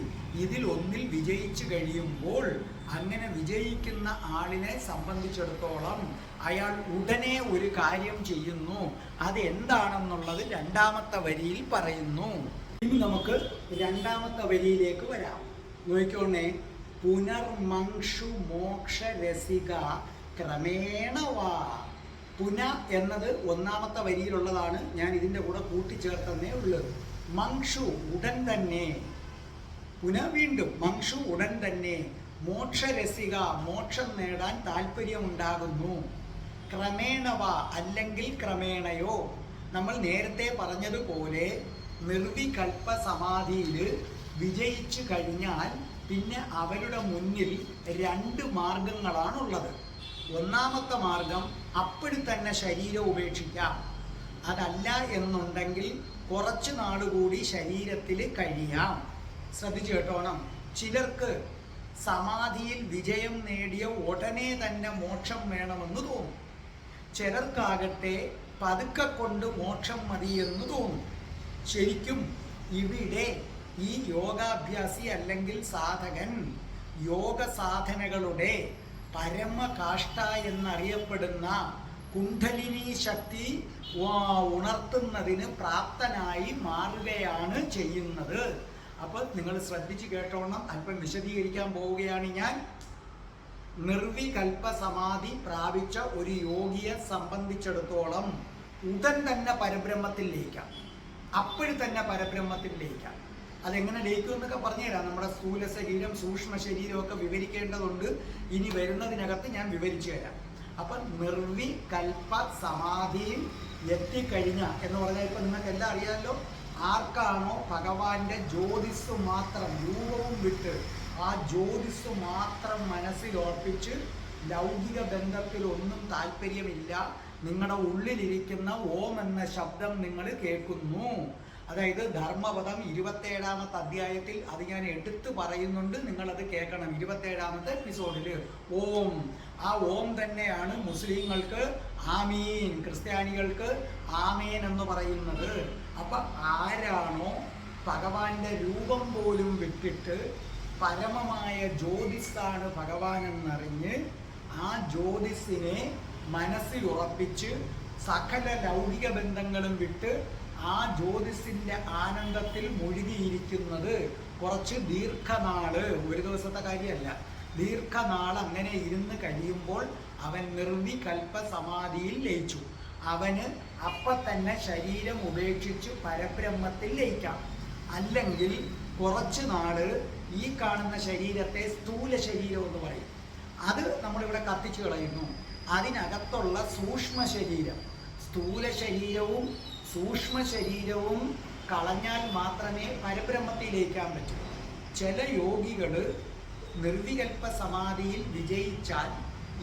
ഇതിൽ ഒന്നിൽ വിജയിച്ചു കഴിയുമ്പോൾ അങ്ങനെ വിജയിക്കുന്ന ആളിനെ സംബന്ധിച്ചിടത്തോളം അയാൾ ഉടനെ ഒരു കാര്യം ചെയ്യുന്നു. അത് എന്താണെന്നുള്ളത് രണ്ടാമത്തെ വരിയിൽ പറയുന്നു. ഇനി നമുക്ക് രണ്ടാമത്തെ വരിയിലേക്ക് വരാം. നോക്കിക്കോണേ. പുനർമംഷു മോക്ഷ രസിക ക്രമേണ വാ. പുന എന്നത് ഒന്നാമത്തെ വരിയിലുള്ളതാണ്. ഞാൻ ഇതിൻ്റെ കൂടെ കൂട്ടിച്ചേർത്തന്നേ ഉള്ളത്. മംഷു ഉടൻ തന്നെ. പുന വീണ്ടും. മംഷു ഉടൻ തന്നെ. മോക്ഷരസിക മോക്ഷം നേടാൻ താല്പര്യമുണ്ടാകുന്നു. ക്രമേണവ അല്ലെങ്കിൽ ക്രമേണയോ. നമ്മൾ നേരത്തെ പറഞ്ഞതുപോലെ നിർവികൽപ്പ സമാധിയിൽ വിജയിച്ചു കഴിഞ്ഞാൽ പിന്നെ അവരുടെ മുന്നിൽ 2 മാർഗങ്ങളാണുള്ളത്. ഒന്നാമത്തെ മാർഗം അപ്പടി തന്നെ ശരീരം ഉപേക്ഷിക്കാം. അതല്ല എന്നുണ്ടെങ്കിൽ കുറച്ച് നാളുകൂടി ശരീരത്തിൽ കഴിയാം. ശ്രദ്ധിച്ചു കേട്ടോണം. ചിലർക്ക് സമാധിയിൽ വിജയം നേടിയ ഉടനെ തന്നെ മോക്ഷം വേണമെന്ന് തോന്നും. ചിലർക്കാകട്ടെ പതുക്കെ കൊണ്ട് മോക്ഷം മതിയെന്ന് തോന്നും. ശരിക്കും ഇവിടെ ഈ യോഗാഭ്യാസി അല്ലെങ്കിൽ സാധകൻ യോഗ സാധനകളുടെ പരമകാഷ്ഠ എന്നറിയപ്പെടുന്ന കുണ്ഡലിനി ശക്തി ഉണർത്തുന്നതിന് പ്രാപ്തനായി മാറുകയാണ് ചെയ്യുന്നത്. അപ്പോൾ നിങ്ങൾ ശ്രദ്ധിച്ച് കേട്ടോണം. അല്പം വിശദീകരിക്കാൻ പോവുകയാണ് ഞാൻ. നിർവികൽപ്പ സമാധി പ്രാപിച്ച ഒരു യോഗിയെ സംബന്ധിച്ചിടത്തോളം ഉടൻ തന്നെ പരബ്രഹ്മത്തിൽ ലയിക്കാം. അപ്പോഴും തന്നെ പരബ്രഹ്മത്തിൽ ലയിക്കാം. അതെങ്ങനെ ലയിക്കും എന്നൊക്കെ പറഞ്ഞുതരാം. നമ്മുടെ സ്ഥൂല ശരീരം സൂക്ഷ്മ ശരീരമൊക്കെ വിവരിക്കേണ്ടതുണ്ട്. ഇനി വരുന്നതിനകത്ത് ഞാൻ വിവരിച്ചു തരാം. അപ്പം നിർവികൽപ്പ സമാധിയിൽ എത്തിക്കഴിഞ്ഞ എന്ന് പറഞ്ഞാൽ ഇപ്പം നിങ്ങൾക്ക് എല്ലാം അറിയാമല്ലോ. ആർക്കാണോ ഭഗവാന്റെ ജ്യോതിസ് മാത്രം രൂപവും വിട്ട് ആ ജ്യോതിസ് മാത്രം മനസ്സിൽ ഓർപ്പിച്ച് ലൗകിക ബന്ധത്തിൽ ഒന്നും താല്പര്യമില്ല, നിങ്ങളുടെ ഉള്ളിലിരിക്കുന്ന ഓം എന്ന ശബ്ദം നിങ്ങൾ കേൾക്കുന്നു. അതായത് ധർമ്മപദം 27-ാമത്തെ അധ്യായത്തിൽ അത് ഞാൻ എടുത്തു പറയുന്നുണ്ട്. നിങ്ങളത് കേൾക്കണം. 27-ാമത്തെ എപ്പിസോഡിൽ ഓം. ആ ഓം തന്നെയാണ് മുസ്ലിങ്ങൾക്ക് ആമീൻ, ക്രിസ്ത്യാനികൾക്ക് ആമേൻ എന്ന് പറയുന്നത്. അപ്പം ആരാണോ ഭഗവാന്റെ രൂപം പോലും വിട്ടിട്ട് പരമമായ ജ്യോതിസാണ് ഭഗവാൻ എന്നറിഞ്ഞ് ആ ജ്യോതിസിനെ മനസ്സിൽ ഉറപ്പിച്ച് സകല ലൗകിക ബന്ധങ്ങളും വിട്ട് ആ ജ്യോതിസിന്റെ ആനന്ദത്തിൽ മുഴുകിയിരിക്കുന്നത് കുറച്ച് ദീർഘനാള്, ഒരു ദിവസത്തെ കാര്യമല്ല, ദീർഘനാൾ അങ്ങനെ ഇരുന്ന് കഴിയുമ്പോൾ അവൻ നിർവികൽപ്പ സമാധിയിൽ ലയിച്ചു. അവന് അപ്പം തന്നെ ശരീരം ഉപേക്ഷിച്ച് പരബ്രഹ്മത്തിൽ ലയിക്കാം. അല്ലെങ്കിൽ കുറച്ച് നാള് ഈ കാണുന്ന ശരീരത്തെ സ്ഥൂല ശരീരം എന്ന് പറയും. അത് നമ്മളിവിടെ കത്തിച്ചു കളയുന്നു. അതിനകത്തുള്ള സൂക്ഷ്മ ശരീരം, സ്ഥൂല ശരീരവും സൂക്ഷ്മ ശരീരവും കളഞ്ഞാൽ മാത്രമേ പരബ്രഹ്മത്തിലേക്കാൻ പറ്റൂ. ചില യോഗികൾ നിർവികൽപ്പ സമാധിയിൽ വിജയിച്ചാൽ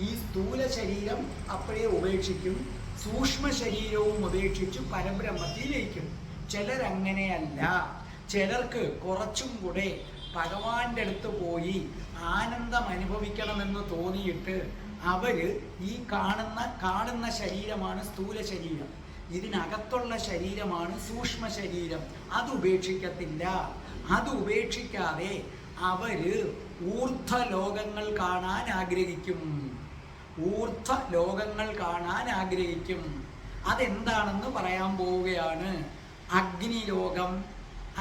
ഈ സ്ഥൂല ശരീരം അപ്പോഴേ ഉപേക്ഷിക്കും, സൂക്ഷ്മ ശരീരവും ഉപേക്ഷിച്ച് പരബ്രഹ്മത്തിൽ ലയിക്കും. ചിലരങ്ങനെയല്ല. ചിലർക്ക് കുറച്ചും കൂടെ ഭഗവാന്റെ അടുത്ത് പോയി ആനന്ദം അനുഭവിക്കണമെന്ന് തോന്നിയിട്ട് അവര് ഈ കാണുന്ന ശരീരമാണ് സ്ഥൂല ശരീരം, ഇതിനകത്തുള്ള ശരീരമാണ് സൂക്ഷ്മ ശരീരം, അത് ഉപേക്ഷിക്കത്തില്ല. അത് ഉപേക്ഷിക്കാതെ അവര് ഊർധ്വ ലോകങ്ങൾ കാണാൻ ആഗ്രഹിക്കും. ഊർധ്വ ലോകങ്ങൾ കാണാൻ ആഗ്രഹിക്കും. അതെന്താണെന്ന് പറയാൻ പോവുകയാണ്. അഗ്നിലോകം,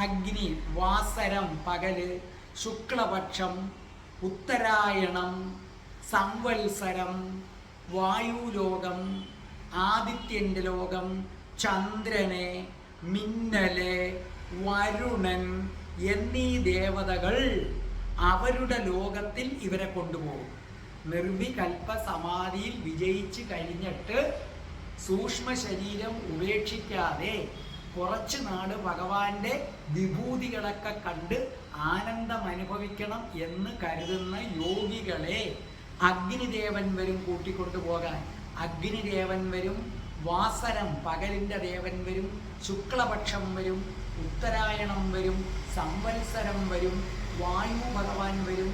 അഗ്നി വാസരം പകല്, ശുക്ലപക്ഷം, ഉത്തരായണം, സംവത്സരം, വായുലോകം, ആദിത്യൻ്റെ ലോകം, ചന്ദ്രനെ, മിന്നല്, വരുണൻ എന്നീ ദേവതകൾ അവരുടെ ലോകത്തിൽ ഇവരെ കൊണ്ടുപോകും. നിർവികൽപ്പ സമാധിയിൽ വിജയിച്ച് കഴിഞ്ഞിട്ട് സൂക്ഷ്മ ശരീരം ഉപേക്ഷിക്കാതെ കുറച്ച് നാട് ഭഗവാന്റെ വിഭൂതികളൊക്കെ കണ്ട് ആനന്ദം അനുഭവിക്കണം എന്ന് കരുതുന്ന യോഗികളെ അഗ്നിദേവൻ വരും കൂട്ടിക്കൊണ്ടുപോകാൻ. അഗ്നിദേവൻ വരും, വാസരം പകലിൻ്റെ ദേവൻ വരും, ശുക്ലപക്ഷം വരും, ഉത്തരായണം വരും, സംവത്സരം വരും, വായു ഭഗവാൻ വരും,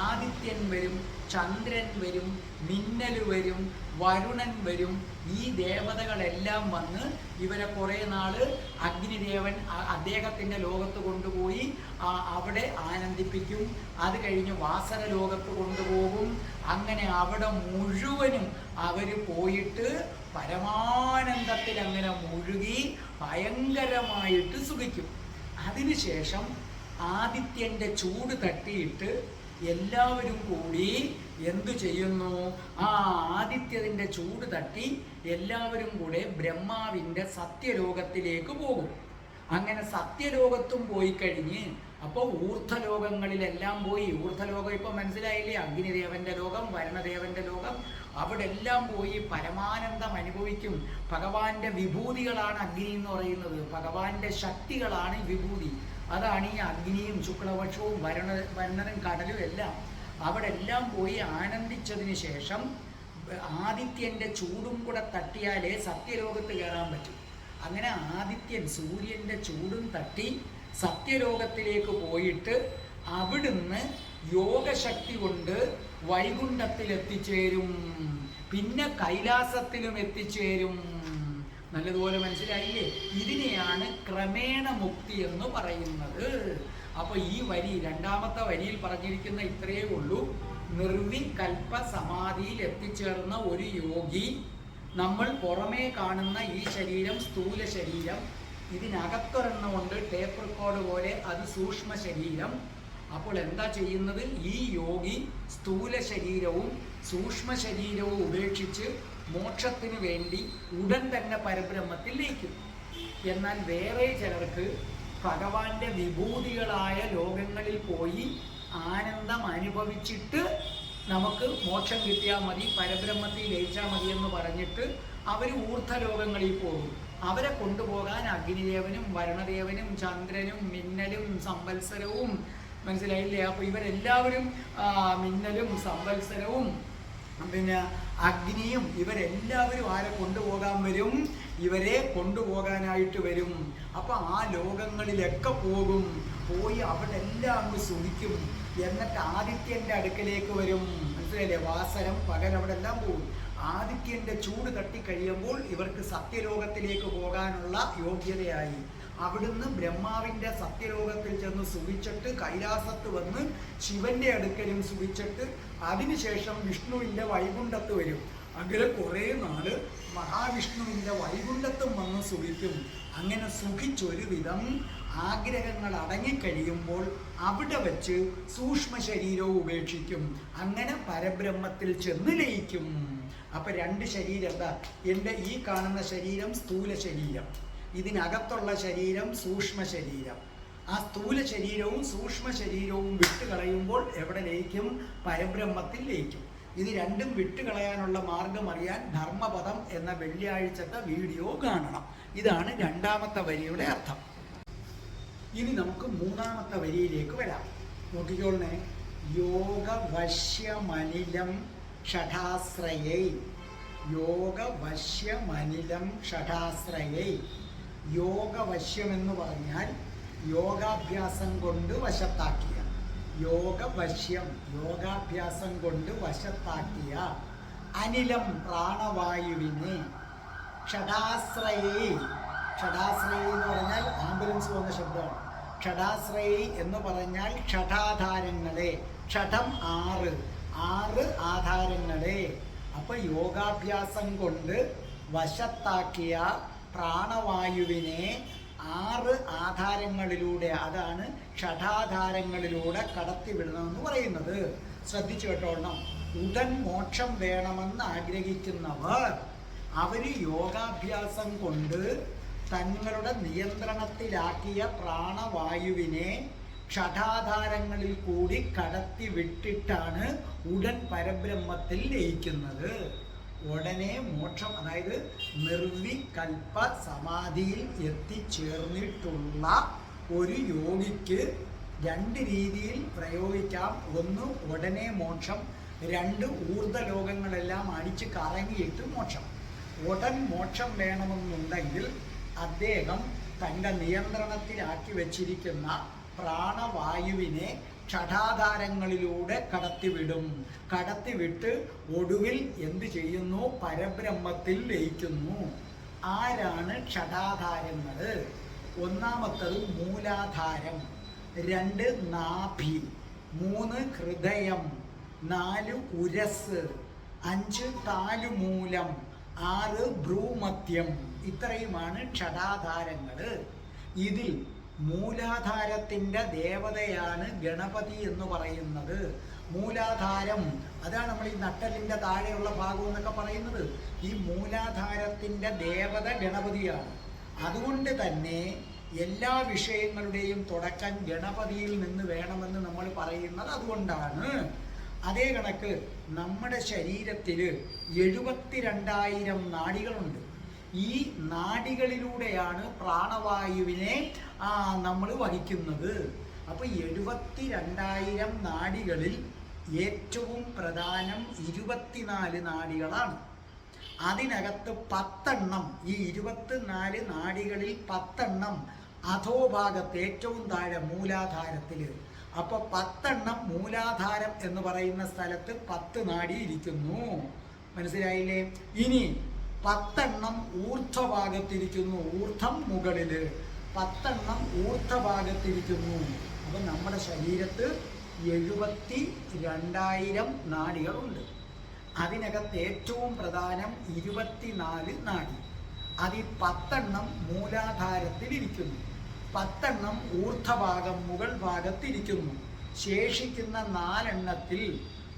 ആദിത്യൻ വരും, ചന്ദ്രൻ വരും, മിന്നൽ വരും, വരുണൻ വരും. ഈ ദേവതകളെല്ലാം വന്ന് ഇവരെ കുറേ നാള് അഗ്നിദേവൻ അദ്ദേഹത്തിൻ്റെ ലോകത്ത് കൊണ്ടുപോയി അവിടെ ആനന്ദിപ്പിക്കും. അത് കഴിഞ്ഞ് വാസര ലോകത്ത് കൊണ്ടുപോകും. അങ്ങനെ അവിടെ മുഴുവനും അവർ പോയിട്ട് പരമാനന്ദത്തിൽ അങ്ങനെ മുഴുകി ഭയങ്കരമായിട്ട് സുഖിക്കും. അതിനുശേഷം ആദിത്യൻ്റെ ചൂട് തട്ടിയിട്ട് എല്ലാവരും കൂടി എന്തു ചെയ്യുന്നു? ആ ആദിത്യത്തിൻ്റെ ചൂട് തട്ടി എല്ലാവരും കൂടെ ബ്രഹ്മാവിൻ്റെ സത്യലോകത്തിലേക്ക് പോകും. അങ്ങനെ സത്യലോകത്തും പോയി കഴിഞ്ഞ് അപ്പോൾ ഊർധ്വലോകങ്ങളിലെല്ലാം പോയി. ഊർധ്വലോകം ഇപ്പം മനസ്സിലായില്ലേ? അഗ്നിദേവൻ്റെ ലോകം, വരുണദേവൻ്റെ ലോകം, അവിടെ എല്ലാം പോയി പരമാനന്ദം അനുഭവിക്കും. ഭഗവാന്റെ വിഭൂതികളാണ് അഗ്നി എന്ന് പറയുന്നത്, ഭഗവാന്റെ ശക്തികളാണ് വിഭൂതി. അതാണ് ഈ അഗ്നിയും ശുക്ലപക്ഷവും വരുണനും കടലും എല്ലാം. അവിടെ എല്ലാം പോയി ആനന്ദിച്ചതിന് ശേഷം ആദിത്യൻ്റെ ചൂടും കൂടെ തട്ടിയാലേ സത്യലോകത്ത് കയറാൻ പറ്റും. അങ്ങനെ ആദിത്യൻ സൂര്യൻ്റെ ചൂടും തട്ടി സത്യലോകത്തിലേക്ക് പോയിട്ട് അവിടുന്ന് യോഗശക്തി കൊണ്ട് വൈകുണ്ഠത്തിൽ എത്തിച്ചേരും, പിന്നെ കൈലാസത്തിലും എത്തിച്ചേരും. നല്ലതുപോലെ മനസ്സിലായില്ലേ? ഇതിനെയാണ് ക്രമേണ മുക്തി എന്ന് പറയുന്നത്. അപ്പോൾ ഈ വരി, രണ്ടാമത്തെ വരിയിൽ പറഞ്ഞിരിക്കുന്ന ഇത്രയേ ഉള്ളൂ. നിർവികൽപ്പ സമാധിയിൽ എത്തിച്ചേർന്ന ഒരു യോഗി, നമ്മൾ പുറമേ കാണുന്ന ഈ ശരീരം സ്ഥൂല ശരീരം, ഇതിനകത്തൊരെണ്ണമുണ്ട് ടേപ്പ് റെക്കോർഡ് പോലെ, അത് സൂക്ഷ്മ ശരീരം. അപ്പോൾ എന്താ ചെയ്യുന്നത്? ഈ യോഗി സ്ഥൂല ശരീരവും സൂക്ഷ്മ ശരീരവും ഉപേക്ഷിച്ച് മോക്ഷത്തിന് വേണ്ടി ഉടൻ തന്നെ പരബ്രഹ്മത്തിൽ ലയിക്കും. എന്നാൽ വേറെ ചിലർക്ക് ഭഗവാന്റെ വിഭൂതികളായ ലോകങ്ങളിൽ പോയി ആനന്ദം അനുഭവിച്ചിട്ട് നമുക്ക് മോക്ഷം കിട്ടിയാൽ മതി, പരബ്രഹ്മത്തിൽ ലയിച്ചാൽ മതി എന്ന് പറഞ്ഞിട്ട് അവർ ഊർധ്വലോകങ്ങളിൽ പോകും. അവരെ കൊണ്ടുപോകാൻ അഗ്നിദേവനും വരുണദേവനും ചന്ദ്രനും മിന്നലും സംവത്സരവും, മനസ്സിലായില്ലേ? അപ്പോൾ ഇവരെല്ലാവരും മിന്നലും സംവത്സരവും പിന്നെ അഗ്നിയും ഇവരെല്ലാവരും ആരെ കൊണ്ടുപോകാൻ വരും? ഇവരെ കൊണ്ടുപോകാനായിട്ട് വരും. അപ്പം ആ ലോകങ്ങളിലൊക്കെ പോകും. പോയി അവിടെ എല്ലാം അങ്ങ് സുഖിക്കും. എന്നിട്ട് ആദിത്യൻ്റെ അടുക്കലേക്ക് വരും. മനസ്സിലായില്ലേ? വാസരം പകൽ അവിടെ എല്ലാം പോകും. ആദിത്യൻ്റെ ചൂട് തട്ടിക്കഴിയുമ്പോൾ ഇവർക്ക് സത്യലോകത്തിലേക്ക് പോകാനുള്ള യോഗ്യതയായി. അവിടുന്ന് ബ്രഹ്മാവിൻ്റെ സത്യലോകത്തിൽ ചെന്ന് സുഖിച്ചിട്ട് കൈലാസത്ത് വന്ന് ശിവന്റെ അടുക്കലും സുഖിച്ചിട്ട് അതിനുശേഷം വിഷ്ണുവിൻ്റെ വൈകുണ്ഠത്ത് വരും. അങ്ങനെ കുറേ നാള് മഹാവിഷ്ണുവിൻ്റെ വൈകുണ്ഠത്തും വന്ന് സുഖിക്കും. അങ്ങനെ സുഖിച്ചൊരു വിധം ആഗ്രഹങ്ങൾ അടങ്ങിക്കഴിയുമ്പോൾ അവിടെ വച്ച് സൂക്ഷ്മ ശരീരവും ഉപേക്ഷിക്കും. അങ്ങനെ പരബ്രഹ്മത്തിൽ ചെന്ന് ലയിക്കും. അപ്പം രണ്ട് ശരീരം എന്താ? എൻ്റെ ഈ കാണുന്ന ശരീരം സ്ഥൂല ശരീരം, ഇതിനകത്തുള്ള ശരീരം സൂക്ഷ്മ ശരീരം. ആ സ്ഥൂല ശരീരവും സൂക്ഷ്മ ശരീരവും വിട്ടുകളയുമ്പോൾ എവിടെ ലയിക്കും? പരബ്രഹ്മത്തിൽ ലയിക്കും. ഇത് രണ്ടും വിട്ടുകളയാനുള്ള മാർഗം അറിയാൻ ധർമ്മപദം എന്ന വെള്ളിയാഴ്ചത്തെ വീഡിയോ കാണണം. ഇതാണ് രണ്ടാമത്തെ വരിയുടെ അർത്ഥം. ഇനി നമുക്ക് മൂന്നാമത്തെ വരിയിലേക്ക് വരാം. നോക്കിക്കോളേ. യോഗവശ്യമനിലം ഷഠാശ്രയൈ യോഗവശ്യമനിലം ഷഠാശ്രയൈ. യോഗവശ്യം എന്ന് പറഞ്ഞാൽ യോഗാഭ്യാസം കൊണ്ട് വശത്താക്കിയ, യോഗവശ്യം യോഗാഭ്യാസം കൊണ്ട് വശത്താക്കിയ അനിലം പ്രാണവായുവിനെ ഷഠാശ്രയൈ. ഷഠാശ്രയൈ എന്ന് പറഞ്ഞാൽ ആംബുലൻസ് പോകുന്ന ശബ്ദമാണ്. ഷഠാശ്രയൈ എന്ന് പറഞ്ഞാൽ ഷഠാധാരങ്ങളെ, ഷഠം 6, 6 ആധാരങ്ങളെ. അപ്പൊ യോഗാഭ്യാസം കൊണ്ട് വശത്താക്കിയ പ്രാണവായുവിനെ 6 ആധാരങ്ങളിലൂടെ, അതാണ് ഷഠാധാരങ്ങളിലൂടെ കടത്തിവിടണമെന്ന് പറയുന്നത്. ശ്രദ്ധിച്ചു കേട്ടോണം. ഉടൻ മോക്ഷം വേണമെന്ന് ആഗ്രഹിക്കുന്നവർ അവര് യോഗാഭ്യാസം കൊണ്ട് തങ്ങളുടെ നിയന്ത്രണത്തിലാക്കിയ പ്രാണവായുവിനെ ഷഠാധാരങ്ങളിൽ കൂടി കടത്തി വിട്ടിട്ടാണ് ഉടൻ പരബ്രഹ്മത്തിൽ ലയിക്കുന്നത്. ഉടനെ മോക്ഷം, അതായത് നിർവികൽപ്പ സമാധിയിൽ എത്തിച്ചേർന്നിട്ടുള്ള ഒരു യോഗിക്ക് 2 രീതിയിൽ പ്രയോഗിക്കാം. ഒന്ന് ഉടനെ മോക്ഷം, 2 ഊർധ്വലോകങ്ങളെല്ലാം അടിച്ച് കറങ്ങിയിട്ട് മോക്ഷം. ഉടൻ മോക്ഷം വേണമെന്നുണ്ടെങ്കിൽ അദ്ദേഹം തൻ്റെ നിയന്ത്രണത്തിലാക്കി വച്ചിരിക്കുന്ന പ്രാണവായുവിനെ ഷഠാധാരങ്ങളിലൂടെ കടത്തിവിടും. കടത്തിവിട്ട് ഒടുവിൽ എന്ത് ചെയ്യുന്നു? പരബ്രഹ്മത്തിൽ ലയിക്കുന്നു. ആരാണ് ഷഠാധാരങ്ങൾ? ഒന്നാമത്തത് മൂലാധാരം, 2 നാഭി, 3 ഹൃദയം, 4 ഉരസ്, 5 താലുമൂലം, 6 ഭ്രൂമധ്യം. ഇത്രയുമാണ് ഷഠാധാരങ്ങൾ. ഇതിൽ മൂലാധാരത്തിൻ്റെ ദേവതയാണ് ഗണപതി എന്ന് പറയുന്നത്. മൂലാധാരം, അതാണ് നമ്മൾ ഈ നട്ടലിൻ്റെ താഴെയുള്ള ഭാഗം എന്നൊക്കെ പറയുന്നത്. ഈ മൂലാധാരത്തിൻ്റെ ദേവത ഗണപതിയാണ്. അതുകൊണ്ട് തന്നെ എല്ലാ വിഷയങ്ങളുടെയും തുടക്കം ഗണപതിയിൽ നിന്ന് വേണമെന്ന് നമ്മൾ പറയുന്നത് അതുകൊണ്ടാണ്. അതേ കണക്ക് നമ്മുടെ ശരീരത്തിൽ 72,000 നാഡികളുണ്ട്. ഈ നാഡികളിലൂടെയാണ് പ്രാണവായുവിനെ നമ്മൾ വഹിക്കുന്നത്. അപ്പോൾ 72,000 നാഡികളിൽ ഏറ്റവും പ്രധാനം 24 നാഡികളാണ്. അതിനകത്ത് 10 എണ്ണം, ഈ 24 നാഡികളിൽ 10 എണ്ണം അധോഭാഗത്ത് ഏറ്റവും താഴെ മൂലാധാരത്തിൽ. അപ്പോൾ 10 എണ്ണം മൂലാധാരം എന്ന് പറയുന്ന സ്ഥലത്ത് 10 നാഡി ഇരിക്കുന്നു. മനസ്സിലായില്ലേ? ഇനി 10 എണ്ണം ഊർധ്വഭാഗത്തിരിക്കുന്നു. ഊർധ്വം മുകളിൽ 10 എണ്ണം ഊർധ്വഭാഗത്തിരിക്കുന്നു. അപ്പം നമ്മുടെ ശരീരത്ത് 72,000 നാഡികളുണ്ട്. അതിനകത്ത് ഏറ്റവും പ്രധാനം 24 നാഡി. അതിൽ 10 എണ്ണം മൂലാധാരത്തിലിരിക്കുന്നു, 10 എണ്ണം ഊർധ്വഭാഗം മുകൾ ഭാഗത്തിരിക്കുന്നു. ശേഷിക്കുന്ന 4 എണ്ണത്തിൽ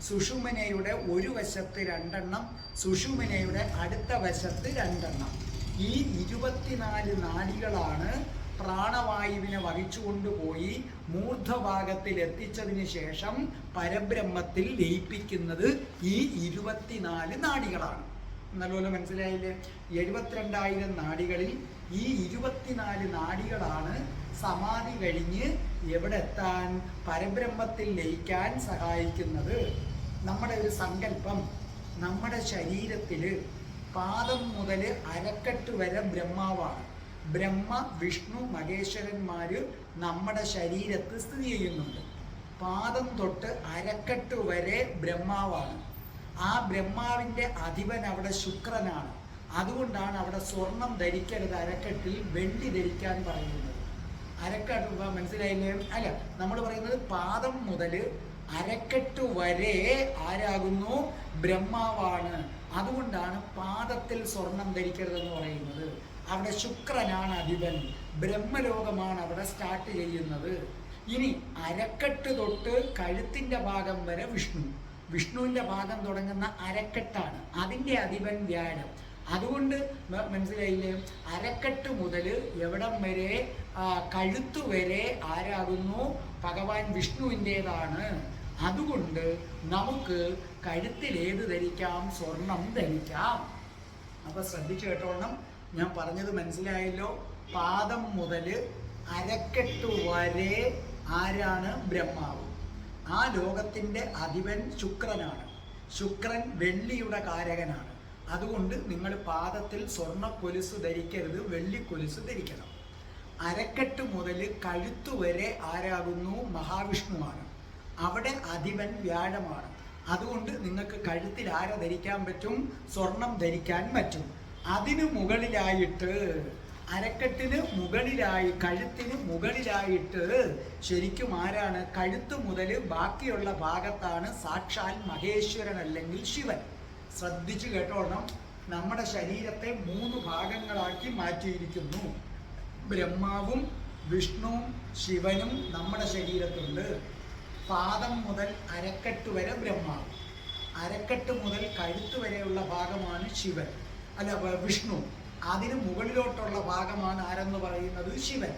സുഷുമ്നയുടെ ഒരു വശത്ത് 2 എണ്ണം, സുഷുമ്നയുടെ അടുത്ത വശത്ത് 2 എണ്ണം. ഈ 24 നാഡികളാണ് പ്രാണവായുവിനെ വഹിച്ചുകൊണ്ടുപോയി മൂർധ്വഭാഗത്തിൽ എത്തിച്ചതിന് ശേഷം പരബ്രഹ്മത്തിൽ ലയിപ്പിക്കുന്നത്. ഈ 24 നാഡികളാണ്. നല്ലപോലെ മനസ്സിലായില്ലേ? 72,000 നാഡികളിൽ ഈ 24 നാഡികളാണ് സമാധി കഴിഞ്ഞ് എവിടെ എത്താൻ? പരബ്രഹ്മത്തിൽ ലയിക്കാൻ സഹായിക്കുന്നത്. നമ്മുടെ ഒരു സങ്കല്പം, നമ്മുടെ ശരീരത്തിൽ പാദം മുതൽ അരക്കെട്ട് വരെ ബ്രഹ്മാവാണ്. ബ്രഹ്മ, വിഷ്ണു, മഹേശ്വരന്മാർ നമ്മുടെ ശരീരത്ത് സ്ഥിതി ചെയ്യുന്നുണ്ട്. പാദം തൊട്ട് അരക്കെട്ട് വരെ ബ്രഹ്മാവാണ്. ആ ബ്രഹ്മാവിൻ്റെ അധിപൻ അവിടെ ശുക്രനാണ്. അതുകൊണ്ടാണ് അവിടെ സ്വർണം ധരിക്കരുത്, അരക്കെട്ടിൽ വെള്ളി ധരിക്കാൻ പറയുന്നത്. അരക്കെട്ട് മനസ്സിലായില്ലേ? അല്ല, നമ്മൾ പറയുന്നത് പാദം മുതൽ അരക്കെട്ട് വരെ ആരാകുന്നു? ബ്രഹ്മാവാണ്. അതുകൊണ്ടാണ് പാദത്തിൽ സ്വർണം ധരിക്കരുതെന്ന് പറയുന്നത്. അവിടെ ശുക്രനാണ് അധിപൻ, ബ്രഹ്മലോകമാണ് അവിടെ സ്റ്റാർട്ട് ചെയ്യുന്നത്. ഇനി അരക്കെട്ട് തൊട്ട് കഴുത്തിൻ്റെ ഭാഗം വരെ വിഷ്ണു, വിഷ്ണുവിൻ്റെ ഭാഗം തുടങ്ങുന്ന അരക്കെട്ടാണ്, അതിൻ്റെ അധിപൻ വ്യാഴം. അതുകൊണ്ട് മനസ്സിലായില്ലേ? അരക്കെട്ട് മുതൽ എവിടം വരെ? കഴുത്തു വരെ ആരാകുന്നു? ഭഗവാൻ വിഷ്ണുവിൻ്റേതാണ്. അതുകൊണ്ട് നമുക്ക് കഴുത്തിൽ ഏത് ധരിക്കാം? സ്വർണം ധരിക്കാം. അപ്പോൾ ശ്രദ്ധിച്ചു കേട്ടോണം, ഞാൻ പറഞ്ഞത് മനസ്സിലായല്ലോ? പാദം മുതൽ അരക്കെട്ട് വരെ ആരാണ്? ബ്രഹ്മാവ്. ആ ലോകത്തിൻ്റെ അധിപൻ ശുക്രനാണ്. ശുക്രൻ വെള്ളിയുടെ കാരകനാണ്. അതുകൊണ്ട് നിങ്ങൾ പാദത്തിൽ സ്വർണ്ണ കൊലുസ് ധരിക്കരുത്, വെള്ളി കൊലുസ് ധരിക്കണം. അരക്കെട്ട് മുതൽ കഴുത്തു വരെ ആരാകുന്നു? മഹാവിഷ്ണുവാണ്. അവിടെ അധിപൻ വ്യാഴമാണ്. അതുകൊണ്ട് നിങ്ങൾക്ക് കഴുത്തിൽ ആരെ ധരിക്കാൻ പറ്റും? സ്വർണം ധരിക്കാൻ പറ്റും. അതിനു മുകളിലായിട്ട്, അരക്കെട്ടിന് മുകളിലായി, കഴുത്തിന് മുകളിലായിട്ട് ശരിക്കും ആരാണ്? കഴുത്ത് മുതൽ ബാക്കിയുള്ള ഭാഗത്താണ് സാക്ഷാൽ മഹേശ്വരൻ അല്ലെങ്കിൽ ശിവൻ. ശ്രദ്ധിച്ചു കേട്ടോണം. നമ്മുടെ ശരീരത്തെ 3 ഭാഗങ്ങളാക്കി മാറ്റിയിരിക്കുന്നു. ബ്രഹ്മാവും വിഷ്ണുവും ശിവനും നമ്മുടെ ശരീരത്തുണ്ട്. പാദം മുതൽ അരക്കെട്ട് വരെ ബ്രഹ്മാവ്, അരക്കെട്ട് മുതൽ കഴുത്ത് വരെയുള്ള ഭാഗമാണ് ശിവൻ, വിഷ്ണു. അതിന് മുകളിലോട്ടുള്ള ഭാഗമാണ് ആരെന്ന് പറയുന്നത്? ശിവൻ.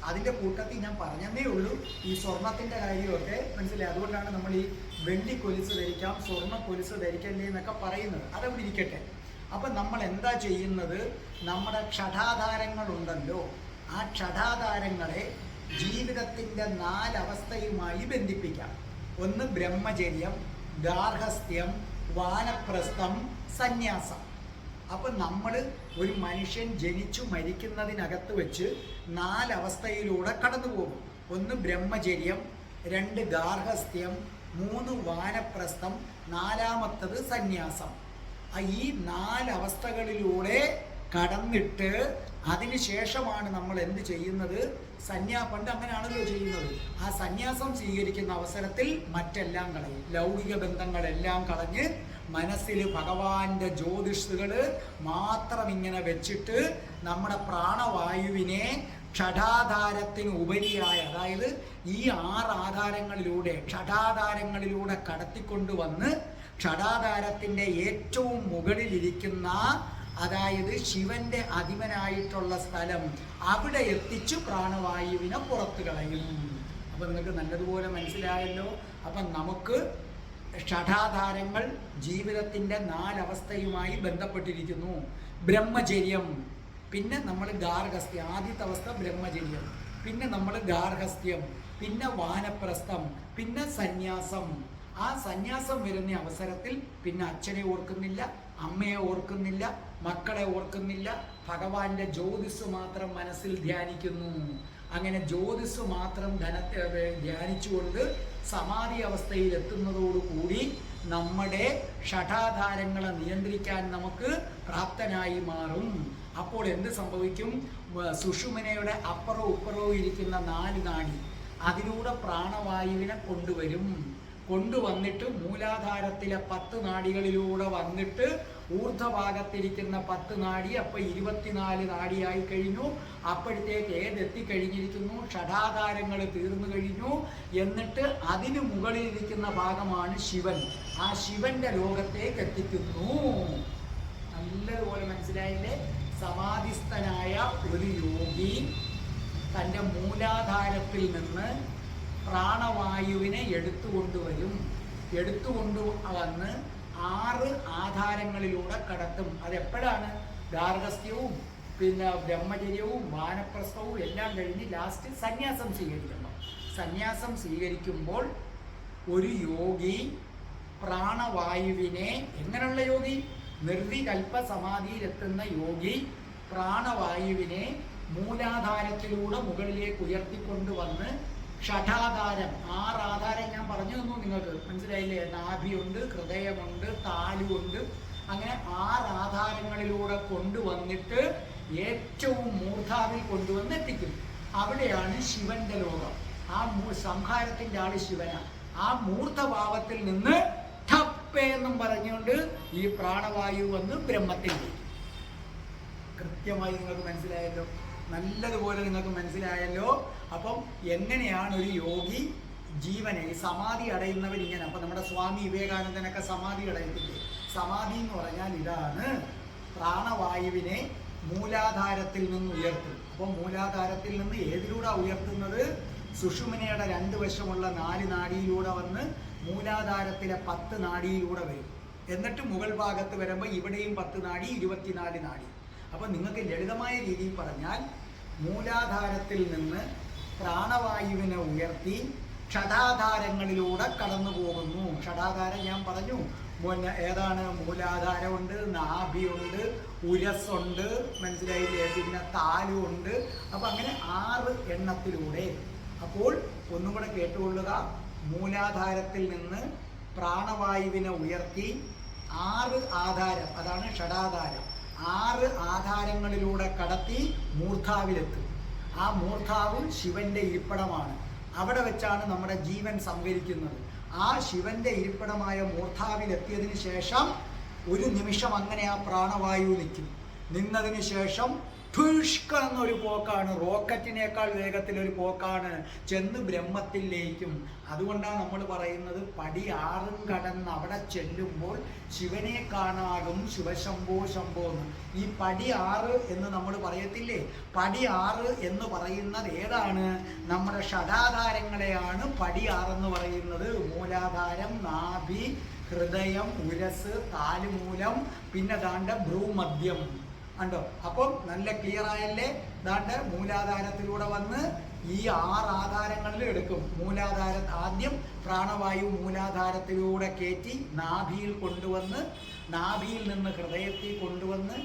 അതിൻ്റെ കൂട്ടത്തിൽ ഞാൻ പറഞ്ഞതേ ഉള്ളൂ ഈ സ്വർണത്തിൻ്റെ കാര്യമൊക്കെ മനസ്സിലായി. അതുകൊണ്ടാണ് നമ്മൾ ഈ വെള്ളി കൊലുസ് ധരിക്കാം, സ്വർണ്ണ കൊലുസ് ധരിക്കല്ലേ എന്നൊക്കെ പറയുന്നത്. അതവിടെ ഇരിക്കട്ടെ. അപ്പം നമ്മൾ എന്താ ചെയ്യുന്നത്? നമ്മുടെ ക്ഷടാധാരങ്ങളുണ്ടല്ലോ, ആ ക്ഷടാധാരങ്ങളെ ജീവിതത്തിൻ്റെ 4 അവസ്ഥയുമായി ബന്ധിപ്പിക്കാം. ഒന്ന് ബ്രഹ്മചര്യം, ഗാർഹസ്ഥ്യം, വാനപ്രസ്ഥം, സന്യാസം. അപ്പം നമ്മൾ ഒരു മനുഷ്യൻ ജനിച്ചു മരിക്കുന്നതിനകത്ത് വെച്ച് 4 അവസ്ഥയിലൂടെ കടന്നു പോകും. ഒന്ന് ബ്രഹ്മചര്യം, 2 ഗാർഹസ്ഥ്യം, 3 വാനപ്രസ്ഥം, 4ാമത്തത് സന്യാസം. ഈ 4 അവസ്ഥകളിലൂടെ കടന്നിട്ട് അതിനുശേഷമാണ് നമ്മൾ എന്ത് ചെയ്യുന്നത്? പണ്ട് അങ്ങനെയാണല്ലോ ചെയ്യുന്നത്. ആ സന്യാസം സ്വീകരിക്കുന്ന അവസരത്തിൽ മറ്റെല്ലാം കളയും, ലൗകിക ബന്ധങ്ങളെല്ലാം കളഞ്ഞ് മനസ്സിൽ ഭഗവാന്റെ ജ്യോതിഷുകൾ മാത്രം ഇങ്ങനെ വെച്ചിട്ട് നമ്മുടെ പ്രാണവായുവിനെ ക്ഷടാധാരത്തിന് ഉപരിയായ, അതായത് ഈ 6 ആധാരങ്ങളിലൂടെ, ക്ഷടാധാരങ്ങളിലൂടെ കടത്തിക്കൊണ്ടുവന്ന് ക്ഷടാധാരത്തിൻ്റെ ഏറ്റവും മുകളിലിരിക്കുന്ന, അതായത് ശിവന്റെ അധിപനായിട്ടുള്ള സ്ഥലം, അവിടെ എത്തിച്ചു പ്രാണവായുവിനെ പുറത്തു കളയും. അപ്പം നിങ്ങൾക്ക് നല്ലതുപോലെ മനസ്സിലായല്ലോ. അപ്പം നമുക്ക് ഷഠാധാരങ്ങൾ ജീവിതത്തിൻ്റെ 4 അവസ്ഥയുമായി ബന്ധപ്പെട്ടിരിക്കുന്നു. ബ്രഹ്മചര്യം, പിന്നെ നമ്മൾ ഗാർഹസ്ഥ്യം. ആദ്യത്തെ അവസ്ഥ ബ്രഹ്മചര്യം, പിന്നെ നമ്മൾ ഗാർഹസ്ഥ്യം, പിന്നെ വാനപ്രസ്ഥം, പിന്നെ സന്യാസം. ആ സന്യാസം വരുന്ന അവസരത്തിൽ പിന്നെ അച്ഛനെ ഓർക്കുന്നില്ല, അമ്മയെ ഓർക്കുന്നില്ല, മക്കളെ ഓർക്കുന്നില്ല, ഭഗവാന്റെ ജ്യോതിസ് മാത്രം മനസ്സിൽ ധ്യാനിക്കുന്നു. അങ്ങനെ ജ്യോതിസ് മാത്രം ധ്യാനിച്ചുകൊണ്ട് സമാധി അവസ്ഥയിൽ എത്തുന്നതോടുകൂടി നമ്മുടെ ഷഠാധാരങ്ങളെ നിയന്ത്രിക്കാൻ നമുക്ക് പ്രാപ്തനായി മാറും. അപ്പോൾ എന്ത് സംഭവിക്കും? സുഷുമ്നയുടെ അപ്പുറവും ഇപ്പുറവും ഇരിക്കുന്ന 4 നാഡി, അതിലൂടെ പ്രാണവായുവിനെ കൊണ്ടുവന്നിട്ട് മൂലാധാരത്തിലെ 10 നാഡികളിലൂടെ വന്നിട്ട് ഊർധ്വഭാഗത്തിരിക്കുന്ന 10 നാഡി, അപ്പം 24 നാഡിയായി കഴിഞ്ഞു. അപ്പോഴത്തേക്ക് ഏതെത്തിക്കഴിഞ്ഞിരിക്കുന്നു? ഷഠാധാരങ്ങൾ തീർന്നു കഴിഞ്ഞു. എന്നിട്ട് അതിന് മുകളിലിരിക്കുന്ന ഭാഗമാണ് ശിവൻ. ആ ശിവന്റെ ലോകത്തേക്ക് എത്തിക്കുന്നു. നല്ലതുപോലെ മനസ്സിലായില്ലേ? സമാധിസ്ഥനായ ഒരു യോഗി തൻ്റെ മൂലാധാരത്തിൽ നിന്ന് പ്രാണവായുവിനെ എടുത്തുകൊണ്ട് വന്ന് 6 ആധാരങ്ങളിലൂടെ കടത്തും. അതെപ്പോഴാണ്? ഗാർഹസ്ഥ്യവും പിന്നെ ബ്രഹ്മചര്യവും വാനപ്രസ്ഥവും എല്ലാം കഴിഞ്ഞ് ലാസ്റ്റ് സന്യാസം സ്വീകരിക്കണം. സന്യാസം സ്വീകരിക്കുമ്പോൾ ഒരു യോഗി പ്രാണവായുവിനെ, എങ്ങനെയുള്ള യോഗി? നിർവികൽപ്പ സമാധിയിലെത്തുന്ന യോഗി പ്രാണവായുവിനെ മൂലാധാരത്തിലൂടെ മുകളിലേക്ക് ഉയർത്തിക്കൊണ്ടുവന്ന് ഷഠാധാരം, 6 ആധാരം ഞാൻ പറഞ്ഞു തന്നു നിങ്ങൾക്ക്, മനസ്സിലായില്ലേ? നാഭിയുണ്ട്, ഹൃദയമുണ്ട്, താലുണ്ട്, അങ്ങനെ 6 ആധാരങ്ങളിലൂടെ കൊണ്ടുവന്നിട്ട് ഏറ്റവും മൂർധാവിൽ കൊണ്ടുവന്ന് എത്തിക്കും. അവിടെയാണ് ശിവന്റെ ലോകം. ആ സംഹാരത്തിന്റെ ആള് ശിവനാണ്. ആ മൂർധഭാവത്തിൽ നിന്ന് ഠപ്പേ എന്നും പറഞ്ഞുകൊണ്ട് ഈ പ്രാണവായു വന്ന് ബ്രഹ്മത്തിൽ. കൃത്യമായി നിങ്ങൾക്ക് മനസ്സിലായല്ലോ, നല്ലതുപോലെ നിങ്ങൾക്ക് മനസ്സിലായല്ലോ. അപ്പം എങ്ങനെയാണ് ഒരു യോഗി ജീവനെ, സമാധി അടയുന്നവർ ഇങ്ങനെ. അപ്പം നമ്മുടെ സ്വാമി വിവേകാനന്ദനൊക്കെ സമാധി അടയത്തില്ലേ? സമാധി എന്ന് പറഞ്ഞാൽ ഇതാണ്, പ്രാണവായുവിനെ മൂലാധാരത്തിൽ നിന്ന് ഉയർത്തും. അപ്പം മൂലാധാരത്തിൽ നിന്ന് ഏതിലൂടെ ഉയർത്തുന്നത്? സുഷുമ്നയുടെ 2 വശമുള്ള 4 നാഡിയിലൂടെ വന്ന് മൂലാധാരത്തിലെ 10 നാഡിയിലൂടെ വരും. എന്നിട്ട് മുകൾ ഭാഗത്ത് വരുമ്പോൾ ഇവിടെയും 10 നാഡി, 24 നാഡി. അപ്പം നിങ്ങൾക്ക് ലളിതമായ രീതിയിൽ പറഞ്ഞാൽ മൂലാധാരത്തിൽ നിന്ന് പ്രാണവായുവിനെ ഉയർത്തി ഷഠാധാരങ്ങളിലൂടെ കടന്നു പോകുന്നു. ഷഠാധാരം ഞാൻ പറഞ്ഞു, ഏതാണ്? മൂലാധാരമുണ്ട്, നാഭിയുണ്ട്, ഉരസ്സുണ്ട്, മനസ്സിലായില്ലേ? പിന്നെ താലുണ്ട്. അപ്പം അങ്ങനെ 6 എണ്ണത്തിലൂടെ. അപ്പോൾ ഒന്നും കൂടെ കേട്ടുകൊള്ളുക. മൂലാധാരത്തിൽ നിന്ന് പ്രാണവായുവിനെ ഉയർത്തി 6 ആധാരം, അതാണ് ഷഡാധാരം, 6 ആധാരങ്ങളിലൂടെ കടത്തി മൂർധാവിലെത്തും. ആ മൂർധാവ് ശിവന്റെ ഇരിപ്പിടമാണ്. അവിടെ വെച്ചാണ് നമ്മുടെ ജീവൻ സംഭരിക്കുന്നത്. ആ ശിവന്റെ ഇരിപ്പിടമായ മൂർധാവിലെത്തിയതിനു ശേഷം ഒരു നിമിഷം അങ്ങനെ ആ പ്രാണവായു നിൽക്കും. നിന്നതിന് ശേഷം എന്നൊരു പോക്കാണ്, റോക്കറ്റിനേക്കാൾ വേഗത്തിലൊരു പോക്കാണ്, ചെന്ന് ബ്രഹ്മത്തിൽ ലയിക്കും. അതുകൊണ്ടാണ് നമ്മൾ പറയുന്നത് പടി 6 കടന്ന് അവിടെ ചെല്ലുമ്പോൾ ശിവനെ കാണാകും ശിവശംഭോ ശംഭോ എന്ന്. ഈ പടി 6 എന്ന് നമ്മൾ പറയത്തില്ലേ? പടി 6 എന്ന് പറയുന്നത് ഏതാണ്? നമ്മുടെ ഷഡാധാരങ്ങളെയാണ് പടി 6 എന്ന് പറയുന്നത്. മൂലാധാരം, നാഭി, ഹൃദയം, ഉരസ്, താലുമൂലം, പിന്നെ ദാണ്ട ഭ്രൂമധ്യം ഉണ്ടോ? അപ്പം നല്ല ക്ലിയർ ആയല്ലേ? ദാണ്ട് മൂലാധാരത്തിലൂടെ വന്ന് ഈ 6 ആധാരങ്ങളിൽ എടുക്കും. ആദ്യം പ്രാണവായു മൂലാധാരത്തിലൂടെ കയറ്റി നാഭിയിൽ കൊണ്ടുവന്ന്, നാഭിയിൽ നിന്ന് ഹൃദയത്തിൽ കൊണ്ടുവന്ന്,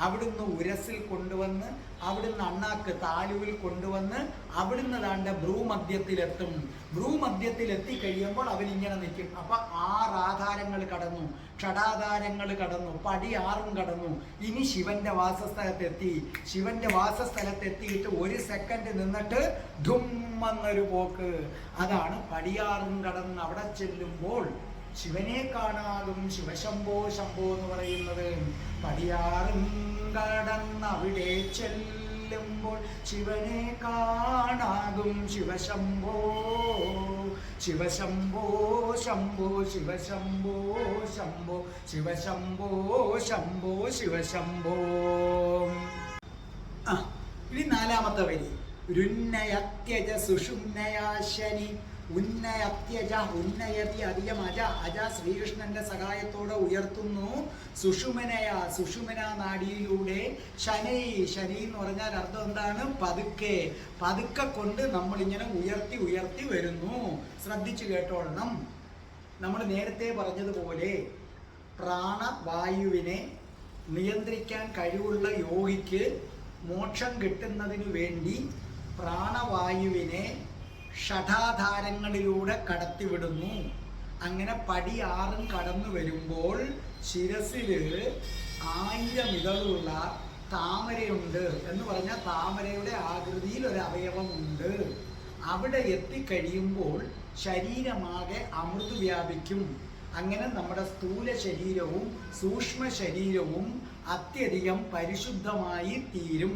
അവിടുന്ന് ഉരസിൽ കൊണ്ടുവന്ന്, അവിടുന്ന് അണ്ണാക്ക് താലുവിൽ കൊണ്ടുവന്ന്, അവിടുന്ന് ദാണ്ട ഭ്രൂമധ്യത്തിലെത്തും. ഭ്രൂമധ്യത്തിലെത്തി കഴിയുമ്പോൾ അവനിങ്ങനെ നിൽക്കും. അപ്പം 6 ആധാരങ്ങൾ കടന്നു, ഷഡാധാരങ്ങൾ കടന്നു, പടി 6 കടന്നു. ഇനി ശിവന്റെ വാസസ്ഥലത്തെത്തി. ശിവന്റെ വാസസ്ഥലത്തെത്തിയിട്ട് 1 സെക്കൻഡ് നിന്നിട്ട് ധുമ്മെന്നൊരു പോക്ക്. അതാണ് പടി 6 കടന്ന് അവിടെ ചെല്ലുമ്പോൾ ശിവനെ കാണാകും ശിവശംഭോ ശംഭോ എന്ന് പറയുന്നത്. പടി 6 കടന്ന് അവിടെ ചെല്ലുമ്പോൾ ശിവനെ കാണാകും ശിവശംഭോ ശിവശംഭോ ശംഭോ ശിവശംഭോ ശംഭോ ശിവശംഭോ ശംഭോ ശിവശംഭോ. ഇനി 4ാമത്തെ വരി. രുന്നയത്യജ സുഷുമ്നയാശനി ഉന്നയത്യജ ഉന്നയതി അധികം അജ. അജ ശ്രീകൃഷ്ണന്റെ സഹായത്തോടെ ഉയർത്തുന്നു സുഷുമനയ, സുഷുമന നാഡിയിലൂടെ. ശനി, ശനി എന്ന് പറഞ്ഞാൽ അർത്ഥം എന്താണ്? പതുക്കെ, പതുക്കെ കൊണ്ട് നമ്മളിങ്ങനെ ഉയർത്തി ഉയർത്തി വരുന്നു. ശ്രദ്ധിച്ചു കേട്ടോളണം. നമ്മൾ നേരത്തെ പറഞ്ഞതുപോലെ പ്രാണവായുവിനെ നിയന്ത്രിക്കാൻ കഴിവുള്ള യോഗിക്ക് മോക്ഷം കിട്ടുന്നതിനു വേണ്ടി പ്രാണവായുവിനെ ഷഡാധാരങ്ങളിലൂടെ കടത്തിവിടുന്നു. അങ്ങനെ പടി 6 കടന്നു വരുമ്പോൾ ശിരസിൽ 1000 ഇതളുള്ള താമരയുണ്ട് എന്ന് പറഞ്ഞാൽ താമരയുടെ ആകൃതിയിൽ ഒരു അവയവമുണ്ട്. അവിടെ എത്തിക്കഴിയുമ്പോൾ ശരീരമാകെ അമൃത് വ്യാപിക്കും. അങ്ങനെ നമ്മുടെ സ്ഥൂല ശരീരവും സൂക്ഷ്മ ശരീരവും അത്യധികം പരിശുദ്ധമായി തീരും.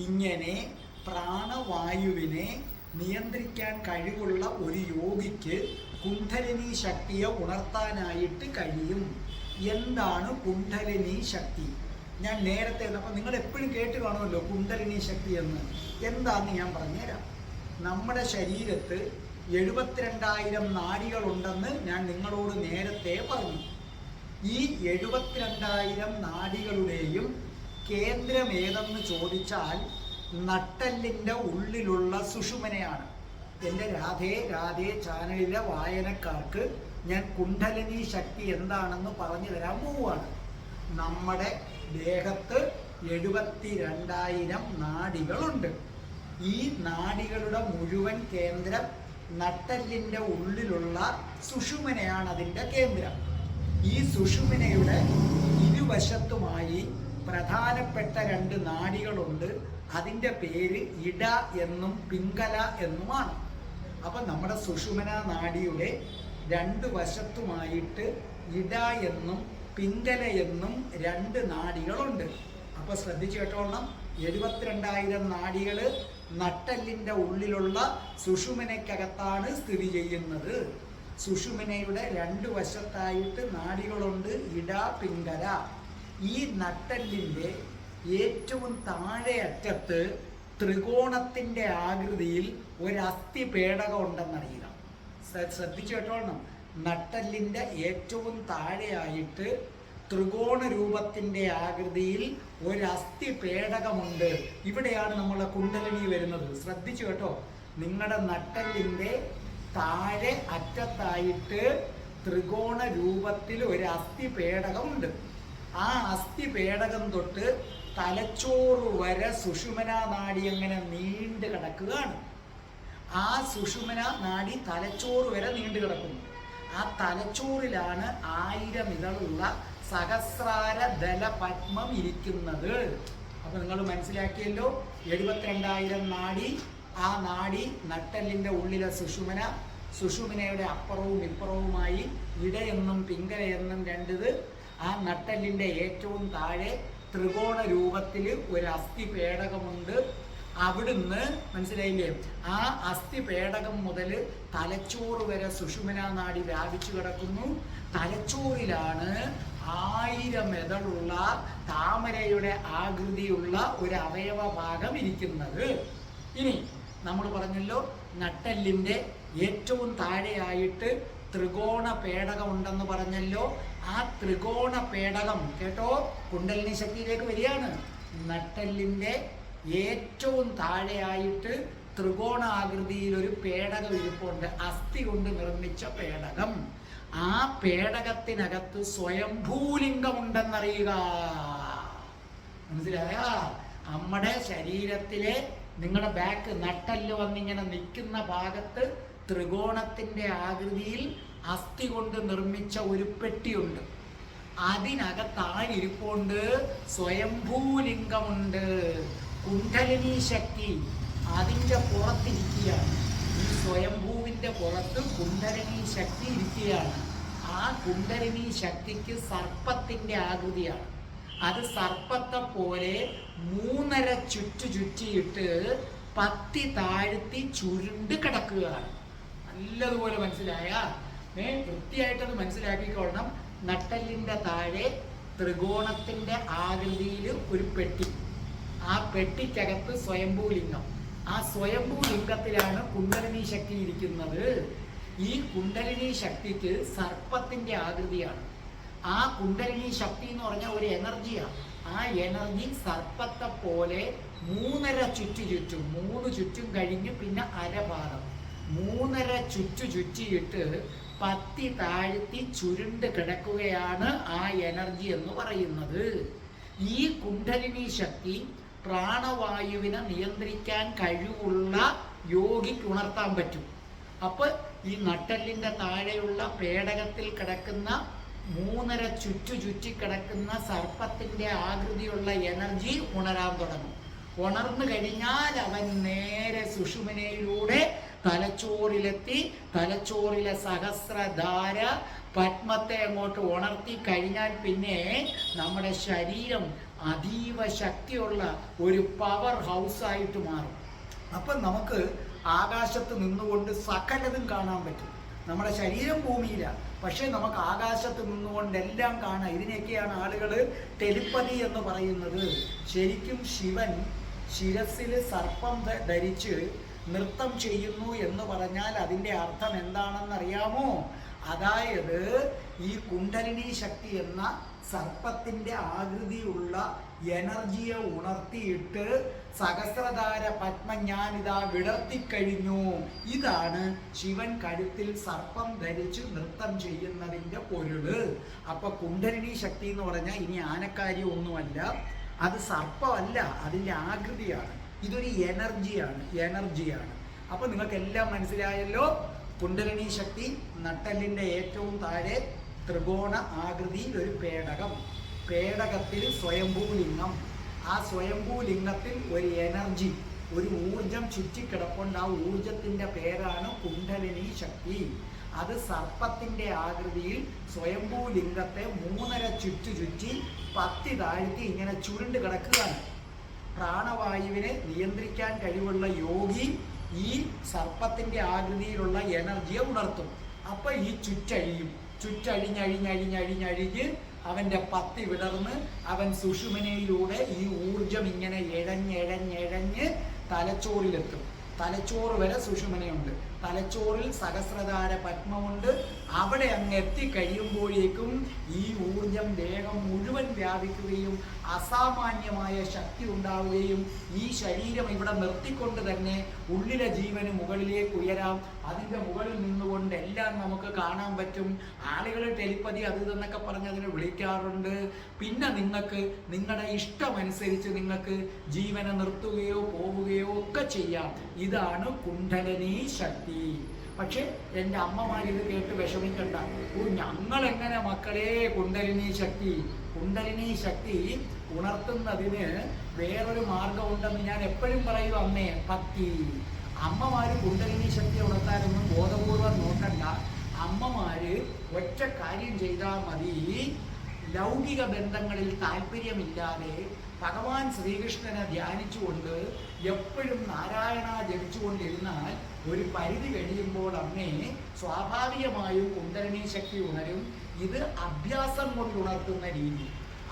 ഇങ്ങനെ പ്രാണവായുവിനെ നിയന്ത്രിക്കാൻ കഴിവുള്ള ഒരു യോഗിക്ക് കുണ്ഡലിനി ശക്തിയെ ഉണർത്താനായിട്ട് കഴിയും. എന്താണ് കുണ്ഡലിനി ശക്തി? ഞാൻ നേരത്തെ, അപ്പം നിങ്ങൾ എപ്പോഴും കേട്ട് കാണുമല്ലോ കുണ്ഡലിനി ശക്തി എന്ന്. എന്താണെന്ന് ഞാൻ പറഞ്ഞുതരാം. നമ്മുടെ ശരീരത്ത് 72,000 നാഡികളുണ്ടെന്ന് ഞാൻ നിങ്ങളോട് നേരത്തെ പറഞ്ഞു. ഈ 72,000 നാഡികളുടെയും കേന്ദ്രം ഏതെന്ന് ചോദിച്ചാൽ നട്ടെല്ലിൻ്റെ ഉള്ളിലുള്ള സുഷുമനയാണ്. എൻ്റെ രാധേ രാധേ ചാനലിലെ വായനക്കാർക്ക് ഞാൻ കുണ്ഡലിനി ശക്തി എന്താണെന്ന് പറഞ്ഞു തരാൻ പോവുകയാണ്. നമ്മുടെ ദേഹത്ത് 72,000 നാഡികളുണ്ട്. ഈ നാഡികളുടെ മുഴുവൻ കേന്ദ്രം നട്ടെല്ലിൻ്റെ ഉള്ളിലുള്ള സുഷുമനയാണ് അതിൻ്റെ കേന്ദ്രം. ഈ സുഷുമനയുടെ ഇരുവശത്തുമായി പ്രധാനപ്പെട്ട 2 നാഡികളുണ്ട്. അതിൻ്റെ പേര് ഇട എന്നും പിംഗല എന്നുമാണ്. അപ്പം നമ്മുടെ സുഷുമന നാഡിയുടെ 2 വശത്തുമായിട്ട് ഇട എന്നും പിംഗല എന്നും 2 നാഡികളുണ്ട്. അപ്പോൾ ശ്രദ്ധിച്ചു കേട്ടോളണം. 72,000 നാഡികൾ നട്ടെല്ലിൻ്റെ ഉള്ളിലുള്ള സുഷുമനയ്ക്കകത്താണ് സ്ഥിതി ചെയ്യുന്നത്. സുഷുമനയുടെ 2 വശത്തായിട്ട് നാഡികളുണ്ട്, ഇട പിംഗല. ഈ നട്ടെല്ലിൻ്റെ ഏറ്റവും താഴെ അറ്റത്ത് ത്രികോണത്തിൻ്റെ ആകൃതിയിൽ ഒരു അസ്ഥി പേടകം ഉണ്ടെന്നറിയുക. ശ്രദ്ധിച്ചു കേട്ടോളണം. നട്ടെല്ലിൻ്റെ ഏറ്റവും താഴെയായിട്ട് ത്രികോണ രൂപത്തിൻ്റെ ആകൃതിയിൽ ഒരു അസ്ഥി പേടകമുണ്ട്. ഇവിടെയാണ് നമ്മളെ കുണ്ഡലിനി വരുന്നത്. ശ്രദ്ധിച്ചു കേട്ടോ. നിങ്ങളുടെ നട്ടെല്ലിൻ്റെ താഴെ അറ്റത്തായിട്ട് ത്രികോണ രൂപത്തിൽ ഒരു അസ്ഥി പേടകമുണ്ട്. ആ അസ്ഥി പേടകം തൊട്ട് തലച്ചോറ് വരെ സുഷുമ്നാ നാഡി അങ്ങനെ നീണ്ടു കിടക്കുകയാണ്. ആ സുഷുമ്നാ നാഡി തലച്ചോറ് വരെ നീണ്ടു കിടക്കുന്നു. ആ തലച്ചോറിലാണ് 1000 ഇതളുള്ള സഹസ്രാര ദല പത്മം ഇരിക്കുന്നത്. അപ്പൊ നിങ്ങൾ മനസ്സിലാക്കിയല്ലോ, 72,000 നാഡി. ആ നാഡി നട്ടെല്ലിന്റെ ഉള്ളിലെ സുഷുമ്നയുടെ അപ്പുറവും ഇപ്പുറവുമായി ഇടയെന്നും പിങ്കലയെന്നും രണ്ടിത്. ആ നട്ടെല്ലിന്റെ ഏറ്റവും താഴെ ത്രികോണ രൂപത്തിൽ ഒരു അസ്ഥി പേടകമുണ്ട്. അവിടുന്ന് മനസ്സിലായില്ലേ, ആ അസ്ഥി പേടകം മുതൽ തലച്ചോറ് വരെ സുഷുമ്നാ നാഡി വ്യാപിച്ചു കിടക്കുന്നു. തലച്ചോറിലാണ് 1000 ഇതളുള്ള താമരയുടെ ആകൃതിയുള്ള ഒരു അവയവ ഭാഗം ഇരിക്കുന്നത്. ഇനി നമ്മൾ പറഞ്ഞല്ലോ, നട്ടെല്ലിന്റെ ഏറ്റവും താഴെയായിട്ട് ത്രികോണ പേടകം ഉണ്ടെന്ന് പറഞ്ഞല്ലോ. ആ ത്രികോണ പേടകം കേട്ടോ, കുണ്ടലിനി ശക്തിയിലേക്ക് വരികയാണ്. നട്ടെല്ലിന്റെ ഏറ്റവും താഴെയായിട്ട് ത്രികോണ ആകൃതിയിൽ ഒരു പേടകം ഇരിപ്പുണ്ട്, അസ്ഥി കൊണ്ട് നിർമ്മിച്ച പേടകം. ആ പേടകത്തിനകത്ത് സ്വയംഭൂലിംഗമുണ്ടെന്നറിയുക. മനസ്സിലായ? നമ്മുടെ ശരീരത്തിലെ നിങ്ങളുടെ ബാക്ക് നട്ടെല്ല് വന്നിങ്ങനെ നിൽക്കുന്ന ഭാഗത്ത് ത്രികോണത്തിന്റെ ആകൃതിയിൽ അസ്ഥി കൊണ്ട് നിർമ്മിച്ച ഒരു പെട്ടിയുണ്ട്. അതിനകത്തായിരിപ്പുണ്ട് സ്വയംഭൂലിംഗമുണ്ട്. കുണ്ഡലിനി ശക്തി അതിൻ്റെ പുറത്തിരിക്കുകയാണ്. ഈ സ്വയംഭൂവിൻ്റെ പുറത്ത് കുണ്ഡലിനി ശക്തി ഇരിക്കുകയാണ്. ആ കുണ്ഡലിനി ശക്തിക്ക് സർപ്പത്തിൻ്റെ ആകൃതിയാണ്. അത് സർപ്പത്തെ പോലെ 3.5 ചുറ്റിയിട്ട് പത്തി താഴ്ത്തി ചുരുണ്ട് കിടക്കുകയാണ്. നല്ലതുപോലെ മനസ്സിലായ? വൃത്തിയായിട്ടത് മനസ്സിലാക്കിക്കൊള്ളണം. നട്ടെല്ലിൻ്റെ താഴെ ത്രികോണത്തിൻ്റെ ആകൃതിയിൽ ഒരു പെട്ടി. ആ പെട്ടിക്കകത്ത് സ്വയംഭൂലിംഗം. ആ സ്വയംഭൂലിംഗത്തിലാണ് കുണ്ഡലിനി ശക്തി ഇരിക്കുന്നത്. ഈ കുണ്ഡലിനി ശക്തിക്ക് സർപ്പത്തിൻ്റെ ആകൃതിയാണ്. ആ കുണ്ഡലിനി ശക്തി എന്ന് പറഞ്ഞാൽ ഒരു എനർജിയാണ്. ആ എനർജി സർപ്പത്തെ പോലെ 3.5 ചുറ്റും 3 ചുറ്റും കഴിഞ്ഞ് പിന്നെ അരഭാഗം 3.5 ചുറ്റിയിട്ട് പത്തി താഴ്ത്തി ചുരുണ്ട് കിടക്കുകയാണ് ആ എനർജി എന്ന് പറയുന്നത്. ഈ കുണ്ഡലിനി ശക്തി പ്രാണവായുവിനെ നിയന്ത്രിക്കാൻ കഴിവുള്ള യോഗിക്ക് ഉണർത്താൻ പറ്റും. അപ്പൊ ഈ നട്ടെല്ലിന്റെ താഴെയുള്ള പേടകത്തിൽ കിടക്കുന്ന 3.5 ചുറ്റി കിടക്കുന്ന സർപ്പത്തിന്റെ ആകൃതിയുള്ള എനർജി ഉണരാൻ തുടങ്ങും. ഉണർന്നു കഴിഞ്ഞാൽ അവൻ നേരെ സുഷുമ്നയിലൂടെ തലച്ചോറിലെത്തി തലച്ചോറിലെ സഹസ്രധാര പത്മത്തെ അങ്ങോട്ട് ഉണർത്തി കഴിഞ്ഞാൽ പിന്നെ നമ്മുടെ ശരീരം അതീവ ശക്തിയുള്ള ഒരു പവർ ഹൗസായിട്ട് മാറും. അപ്പം നമുക്ക് ആകാശത്ത് നിന്നുകൊണ്ട് സകലതും കാണാൻ പറ്റും. നമ്മുടെ ശരീരം ഭൂമിയിലാണ്, പക്ഷേ നമുക്ക് ആകാശത്ത് നിന്നുകൊണ്ട് എല്ലാം കാണാം. ഇതിനെയൊക്കെയാണ് ആളുകൾ ടെലിപ്പതി എന്ന് പറയുന്നത്. ശരിക്കും ശിവൻ ശിരസിൽ സർപ്പം ധരിച്ച് നൃത്തം ചെയ്യുന്നു എന്ന് പറഞ്ഞാൽ അതിൻ്റെ അർത്ഥം എന്താണെന്നറിയാമോ? അതായത് ഈ കുണ്ഡലിനി ശക്തി എന്ന സർപ്പത്തിൻ്റെ ആകൃതിയുള്ള എനർജിയെ ഉണർത്തിയിട്ട് സഹസ്രധാര പത്മ ഞാനിതാ വിടർത്തിക്കഴിഞ്ഞു. ഇതാണ് ശിവൻ കഴുത്തിൽ സർപ്പം ധരിച്ച് നൃത്തം ചെയ്യുന്നതിൻ്റെ പൊരുള്. അപ്പൊ കുണ്ഡലിനി ശക്തി എന്ന് പറഞ്ഞാൽ ഇനി ആനക്കാരി ഒന്നുമല്ല, അത് സർപ്പമല്ല, അതിൻ്റെ ആകൃതിയാണ്. ഇതൊരു എനർജിയാണ്. അപ്പൊ നിങ്ങൾക്ക് എല്ലാം മനസ്സിലായല്ലോ. കുണ്ഡലിനി ശക്തി നട്ടെല്ലിൻ്റെ ഏറ്റവും താഴെ ത്രികോണ ആകൃതിയിൽ ഒരു പേടകത്തിൽ സ്വയംഭൂലിംഗം. ആ സ്വയംഭൂലിംഗത്തിൽ ഒരു എനർജി, ഒരു ഊർജം ചുറ്റിക്കിടപ്പുണ്ട്. ആ ഊർജത്തിൻ്റെ പേരാണ് കുണ്ഡലിനി ശക്തി. അത് സർപ്പത്തിൻ്റെ ആകൃതിയിൽ സ്വയംഭൂലിംഗത്തെ 3.5 ചുറ്റി പത്തി താഴ്ത്തി ഇങ്ങനെ ചുരുണ്ട് കിടക്കുകയാണ്. പ്രാണവായുവിനെ നിയന്ത്രിക്കാൻ കഴിവുള്ള യോഗി ഈ സർപ്പത്തിൻ്റെ ആകൃതിയിലുള്ള എനർജിയെ ഉണർത്തും. അപ്പൊ ഈ ചുറ്റഴിഞ്ഞ് അവൻ്റെ പത്തി വിടർന്ന് അവൻ സുഷുമ്നയിലൂടെ ഈ ഊർജം ഇങ്ങനെ എഴഞ്ഞ് തലച്ചോറിലെത്തും. തലച്ചോറ് വരെ സുഷുമ്നയുണ്ട്. തലച്ചോറിൽ സഹസ്രധാര പത്മമുണ്ട്. അവിടെ അങ്ങ് എത്തിക്കഴിയുമ്പോഴേക്കും ഈ ഊർജം ദേഹം മുഴുവൻ വ്യാപിക്കുകയും അസാമാന്യമായ ശക്തി ഉണ്ടാവുകയും ഈ ശരീരം ഇവിടെ നിർത്തിക്കൊണ്ട് തന്നെ ഉള്ളിലെ ജീവന് മുകളിലേക്ക് ഉയരാം. അതിൻ്റെ മുകളിൽ നിന്നുകൊണ്ട് എല്ലാം നമുക്ക് കാണാൻ പറ്റും. ആളുകൾ ടെലിപ്പതി അത് ഇതെന്നൊക്കെ പറഞ്ഞ് അതിനെ വിളിക്കാറുണ്ട്. പിന്നെ നിങ്ങൾക്ക് നിങ്ങളുടെ ഇഷ്ടമനുസരിച്ച് നിങ്ങൾക്ക് ജീവനെ നിർത്തുകയോ പോവുകയോ ഒക്കെ ചെയ്യാം. ഇതാണ് കുണ്ഡലിനി ശക്തി. പക്ഷെ എൻ്റെ അമ്മമാരിത് കേട്ട് വിഷമിക്കണ്ട. ഞങ്ങളെങ്ങനെ മക്കളെ കുണ്ഡലിനി ശക്തി? കുണ്ഡലിനി ശക്തി ഉണർത്തുന്നതിന് വേറൊരു മാർഗമുണ്ടെന്ന് ഞാൻ എപ്പോഴും പറയും അമ്മേ. ഭക്തി. അമ്മമാര് കുണ്ഡലിനി ശക്തി ഉണർത്താനൊന്നും ബോധപൂർവം നോക്കണ്ട. അമ്മമാര് ഒറ്റ കാര്യം ചെയ്താൽ മതി. ലൗകിക ബന്ധങ്ങളിൽ താല്പര്യമില്ലാതെ ഭഗവാൻ ശ്രീകൃഷ്ണനെ ധ്യാനിച്ചുകൊണ്ട് എപ്പോഴും നാരായണ ജപിച്ചുകൊണ്ടിരുന്നാൽ ഒരു പരിധി കഴിയുമ്പോൾ അമ്മേ സ്വാഭാവികമായും കുണ്ഡലിനി ശക്തി ഉണരും. ഇത് അഭ്യാസം കൊണ്ട് ഉണർത്തുന്ന രീതി.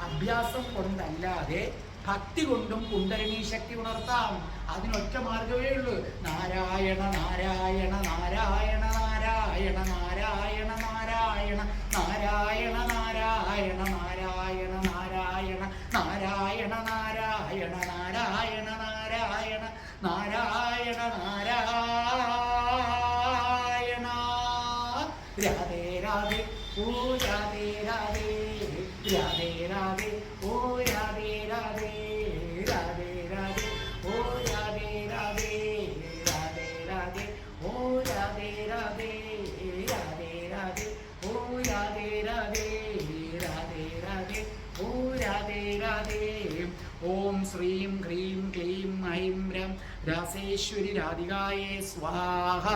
അഭ്യാസം കൊണ്ടല്ലാതെ ഭക്തി കൊണ്ടും കുണ്ഡലിനി ശക്തി ഉണർത്താം. അതിനൊറ്റ മാർഗമേ ഉള്ളൂ. നാരായണ നാരായണ നാരായണ നാരായണ നാരായണ നാരായണ നാരായണ നാരായണ നാരായണ നാരായണ നാരായണ നാരായണ നാരായണ നാരായണ നാരായണ നാരായണ. രാധേ രാധേ ഓ രാധേ രാധേ രാധേ രാധേ ഓ രാധേ രാധേ രാധേ രാധേ ഓ രാധേ രാധേ രാധേ രാധേ ഓ രാധേ രാധേ രാധേ രാധേ ഓ രാധേ രാധേ രാധേ രാധേ ഓ രാധേ രാധേ. ഓം ശ്രീം ഹ്രീം ക്ലീം ഐം രം രാസേശ്വരി രാധികായേ സ്വാഹ.